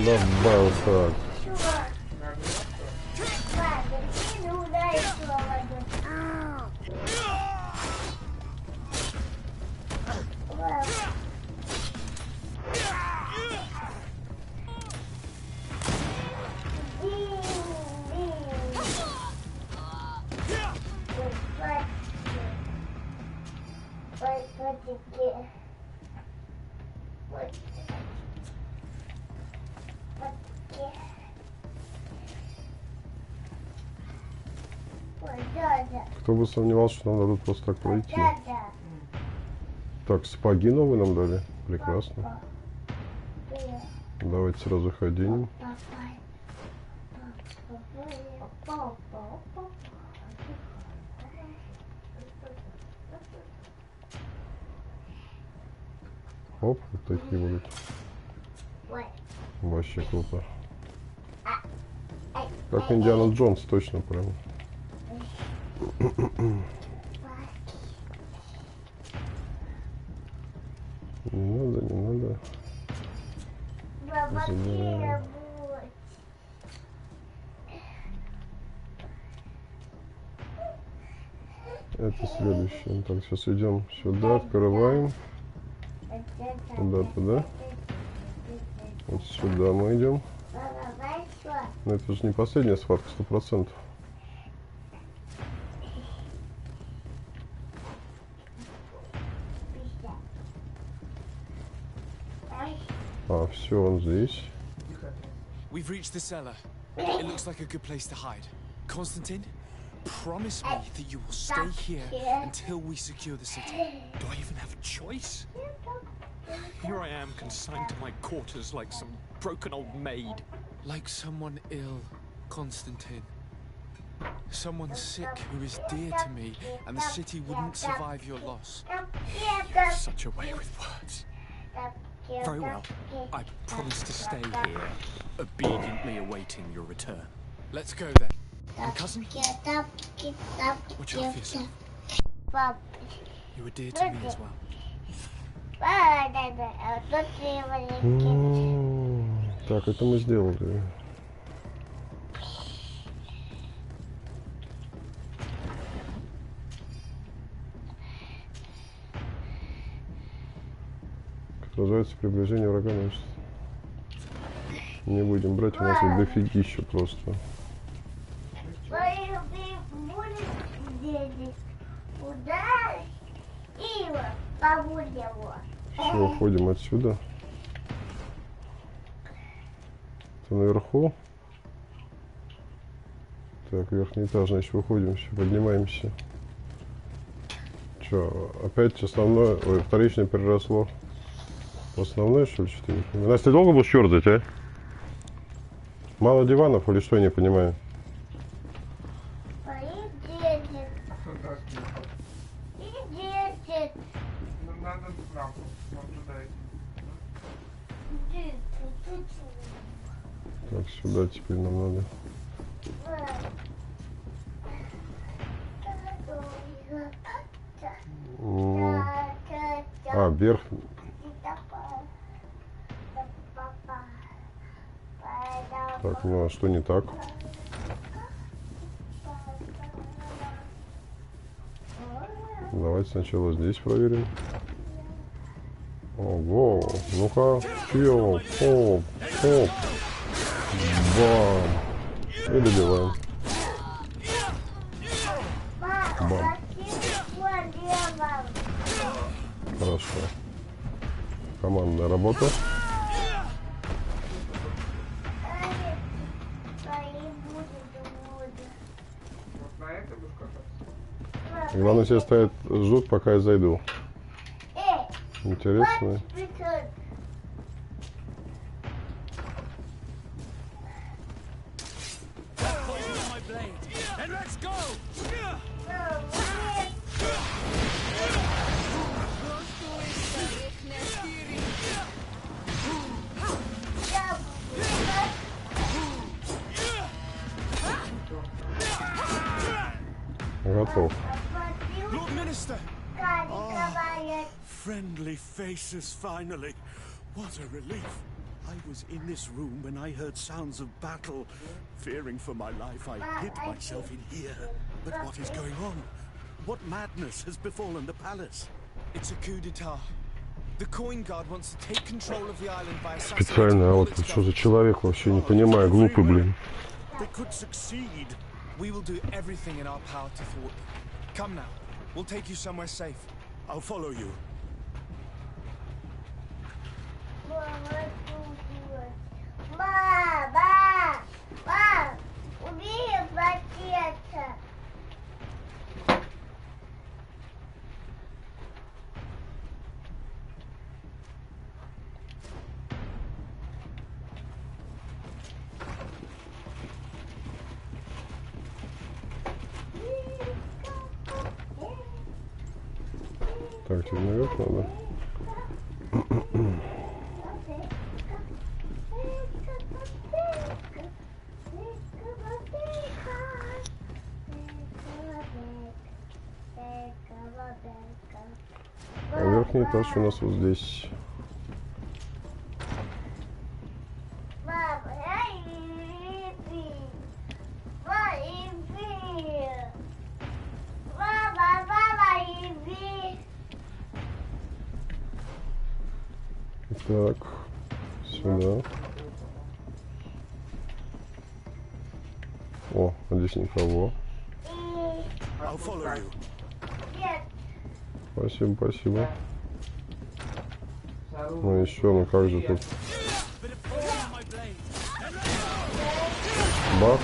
Добавил так. Кто бы сомневался, что нам дадут просто так пройти. Так, сапоги новые нам дали. Прекрасно. Давайте сразу ходим. Оп, вот такие будут. Вообще круто. Как Индиана Джонс, точно прям. Не надо, не надо. Забираем. Это следующее. Так, сейчас идем сюда, открываем. Куда-то, вот сюда мы идем. Но это же не последняя схватка, 100%. А, все, он здесь.
We've reached the cellar. It looks like a good place to hide. Constantine, promise me that you will stay here until we secure the city.
Do I even have a choice? Here I am, consigned to my quarters like some broken old maid.
Like someone ill, Constantine. Someone sick who is dear to me, and the city wouldn't survive your loss.
Such a way with words. Very well. I promise to stay here, obediently awaiting your return.
Let's go then. And cousin? Watch out for yourself. You were dear to me as well.
Так, это мы сделали. Отражается приближение врага. Не будем брать, у нас их дофигища просто. Все, уходим отсюда. Это наверху. Так, верхний этаж, значит, выходим, все, поднимаемся. Че, опять основное, ой, вторичное переросло. Основное, что ли, что-то не понимаю. Настя, ты долго будешь чердать, а? Мало диванов или что, я не понимаю? Так, сюда теперь нам надо. А, вверх. Так, ну а что не так? Давайте сначала здесь проверим. Ого, ну-ка, чел, оп, оп, бам, и добиваем. Бам. Хорошо. Командная работа. Главное, все стоят, ждут, пока я зайду. Интересно. Готов.
Lord Minister! Friendly faces, finally. What a relief. I was in this room when I heard sounds of battle. Fearing for my life, I hid myself in here. But what is going on? What madness has befallen the palace?
It's a coup d'etat. The coin guard wants to take control of the island by
Специально, а вот что за человек, вообще не понимаю, глупый, блин.
They could succeed.
We will do everything in our power to thwart them. Come now. We'll take you somewhere safe.
I'll follow you.
Мама! Мам! Убери отца!
Так, теперь наверх надо. верхний этаж у нас вот здесь. Так, сюда. О, здесь никого. Спасибо, спасибо. Ну еще, ну как же тут? Бах.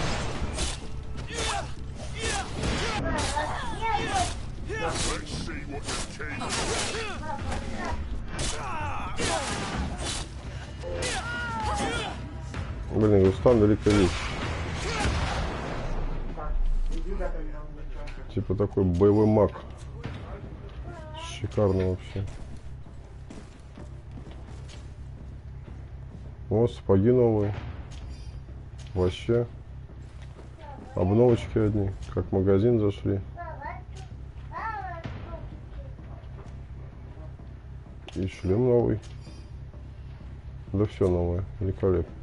Блин, Рустам великая вещь. Типа такой боевой маг. Шикарно вообще. Вот сапоги новые. Вообще. Обновочки одни. Как в магазин зашли. И шлем новый. Да все новое. Великолепно.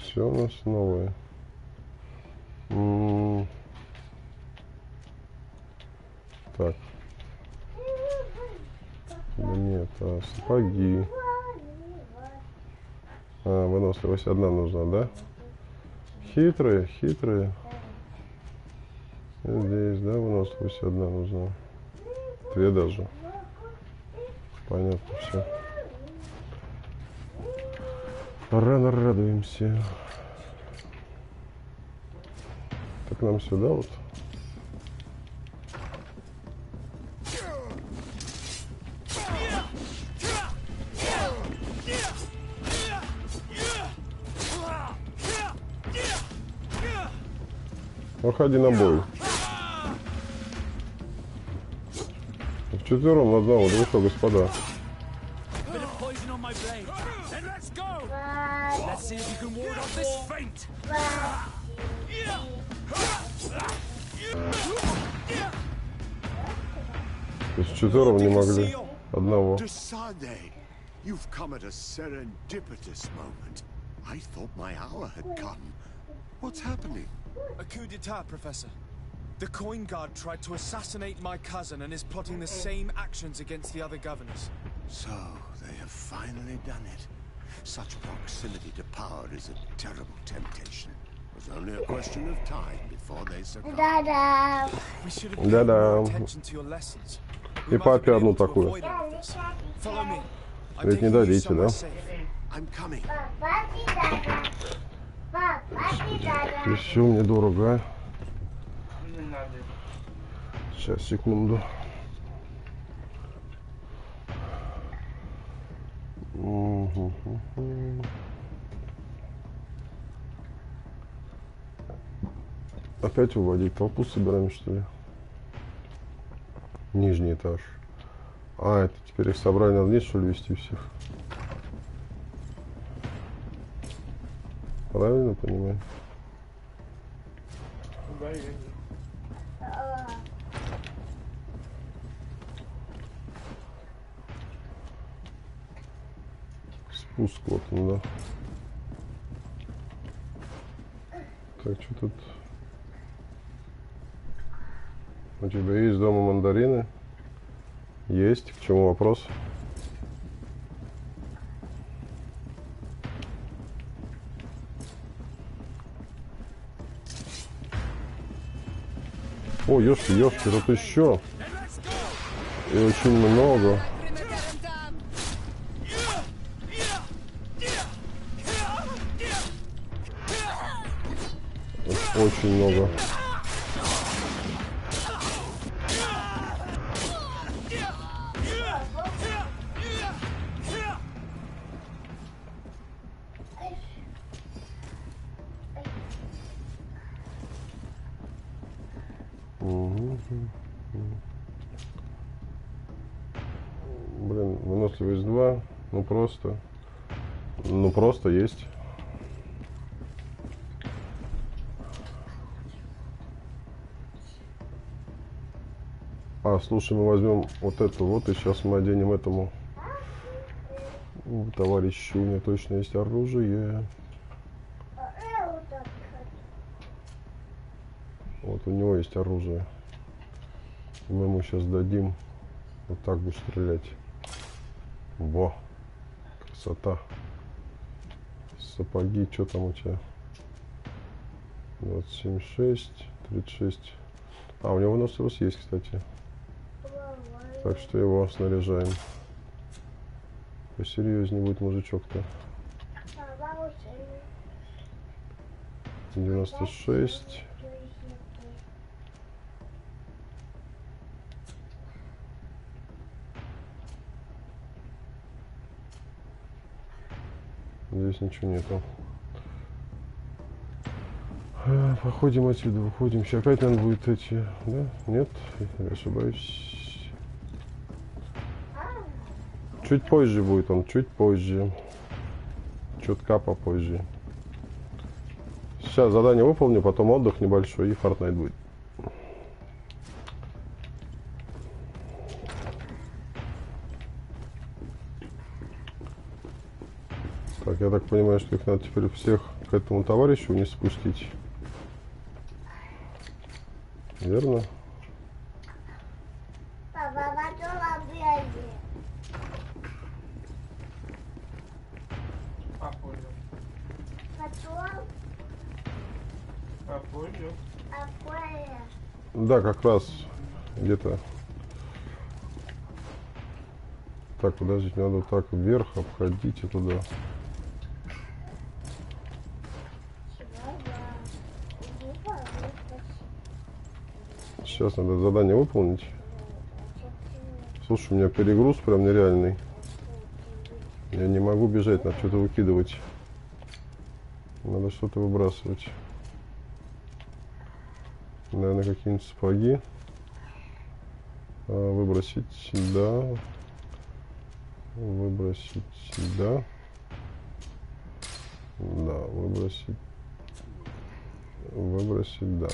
Все у нас новое. Так. Да нет, а сапоги. Выносливость одна нужна, да? Хитрые, хитрые. Здесь, да, выносливость одна нужна. 2 даже. Понятно, все. Рано радуемся. Так нам сюда вот. Выходи на бой. Вчетвером на одного, да вы что, господа? То есть вчетвером не могли одного.
You've come at a serendipitous moment. I thought my hour had come. What's happening?
A coup d'etat, Professor. The coin guard tried to assassinate my cousin and is plotting the same actions against the other governors.
So, they have finally done it. Such proximity to power is a terrible temptation. It was only a question of time before they succumb.
Да-да.
We should have paid more attention to your lessons.
И папе одну такую.
Follow me.
Ведь не дадите, да?
I'm coming.
Еще мне дорого, а? Сейчас, секунду. Опять выводить толпу собираем, что ли? Нижний этаж. А, это теперь их собрали, надо вниз, что ли, вести всех? Правильно понимаю? Спуск вот он, да. Так, что тут? У тебя есть дома мандарины? Есть. К чему вопрос? О, ёшки, ёшки, тут еще. И очень много. Очень много. Блин, выносливость 2. Ну просто есть. А, слушай, мы возьмем вот эту вот, и сейчас мы оденем этому товарищу. У него точно есть оружие. Вот у него есть оружие. Мы ему сейчас дадим. Вот так будешь стрелять. Во! Красота. Сапоги, что там у тебя? 27,6, 36. А, у него выносливость есть, кстати. Так что его снаряжаем. Посерьезнее будет мужичок-то. 96. Здесь ничего нету. Походим отсюда, выходим. Сейчас опять надо будет эти... Да? Нет? Я ошибаюсь. Чуть позже будет он, чуть позже. Чутка попозже. Сейчас задание выполню, потом отдых небольшой и Fortnite будет. Так, я так понимаю, что их надо теперь всех к этому товарищу не спустить. Верно? Да, как раз где-то. Так, подождите, надо вот так вверх обходить и туда. Сейчас надо задание выполнить. Слушай, у меня перегруз прям нереальный. Я не могу бежать, надо что-то выкидывать. Надо что-то выбрасывать. Наверное, какие-нибудь сапоги. Выбросить сюда. Выбросить сюда. Да, выбросить. Выбросить, да.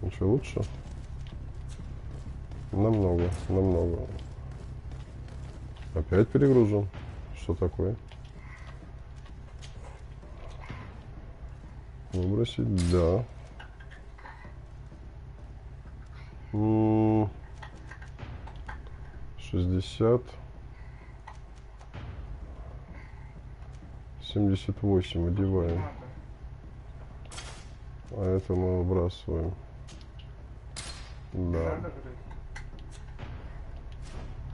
Ничего лучше? Намного, намного. Опять перегружу. Что такое? Выбросить, да. 60. 78 одеваем. А это мы выбрасываем. Да.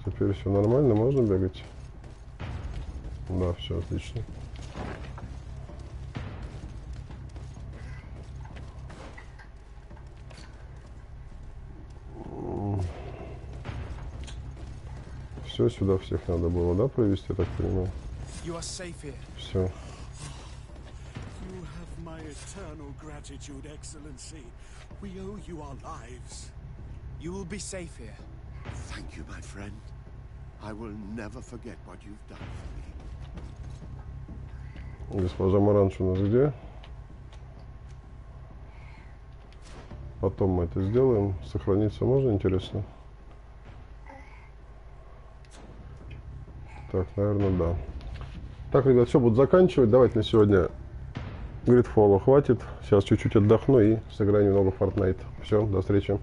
Теперь все нормально, можно бегать? Да, все отлично. Все, сюда всех надо было, да, провести, я так понимаю? Все.
Eternal gratitude, Excellency. We owe you our lives.
You will be safe here.
Thank you, my friend. I will never forget what you've done for me.
Госпожа Маранч у нас где? Потом мы это сделаем. Сохраниться можно, интересно? Так, наверное, да. Так, ребят, все, буду заканчивать. Давайте на сегодня ГридФола хватит. Сейчас чуть-чуть отдохну и сыграю немного в Fortnite. Все, до встречи.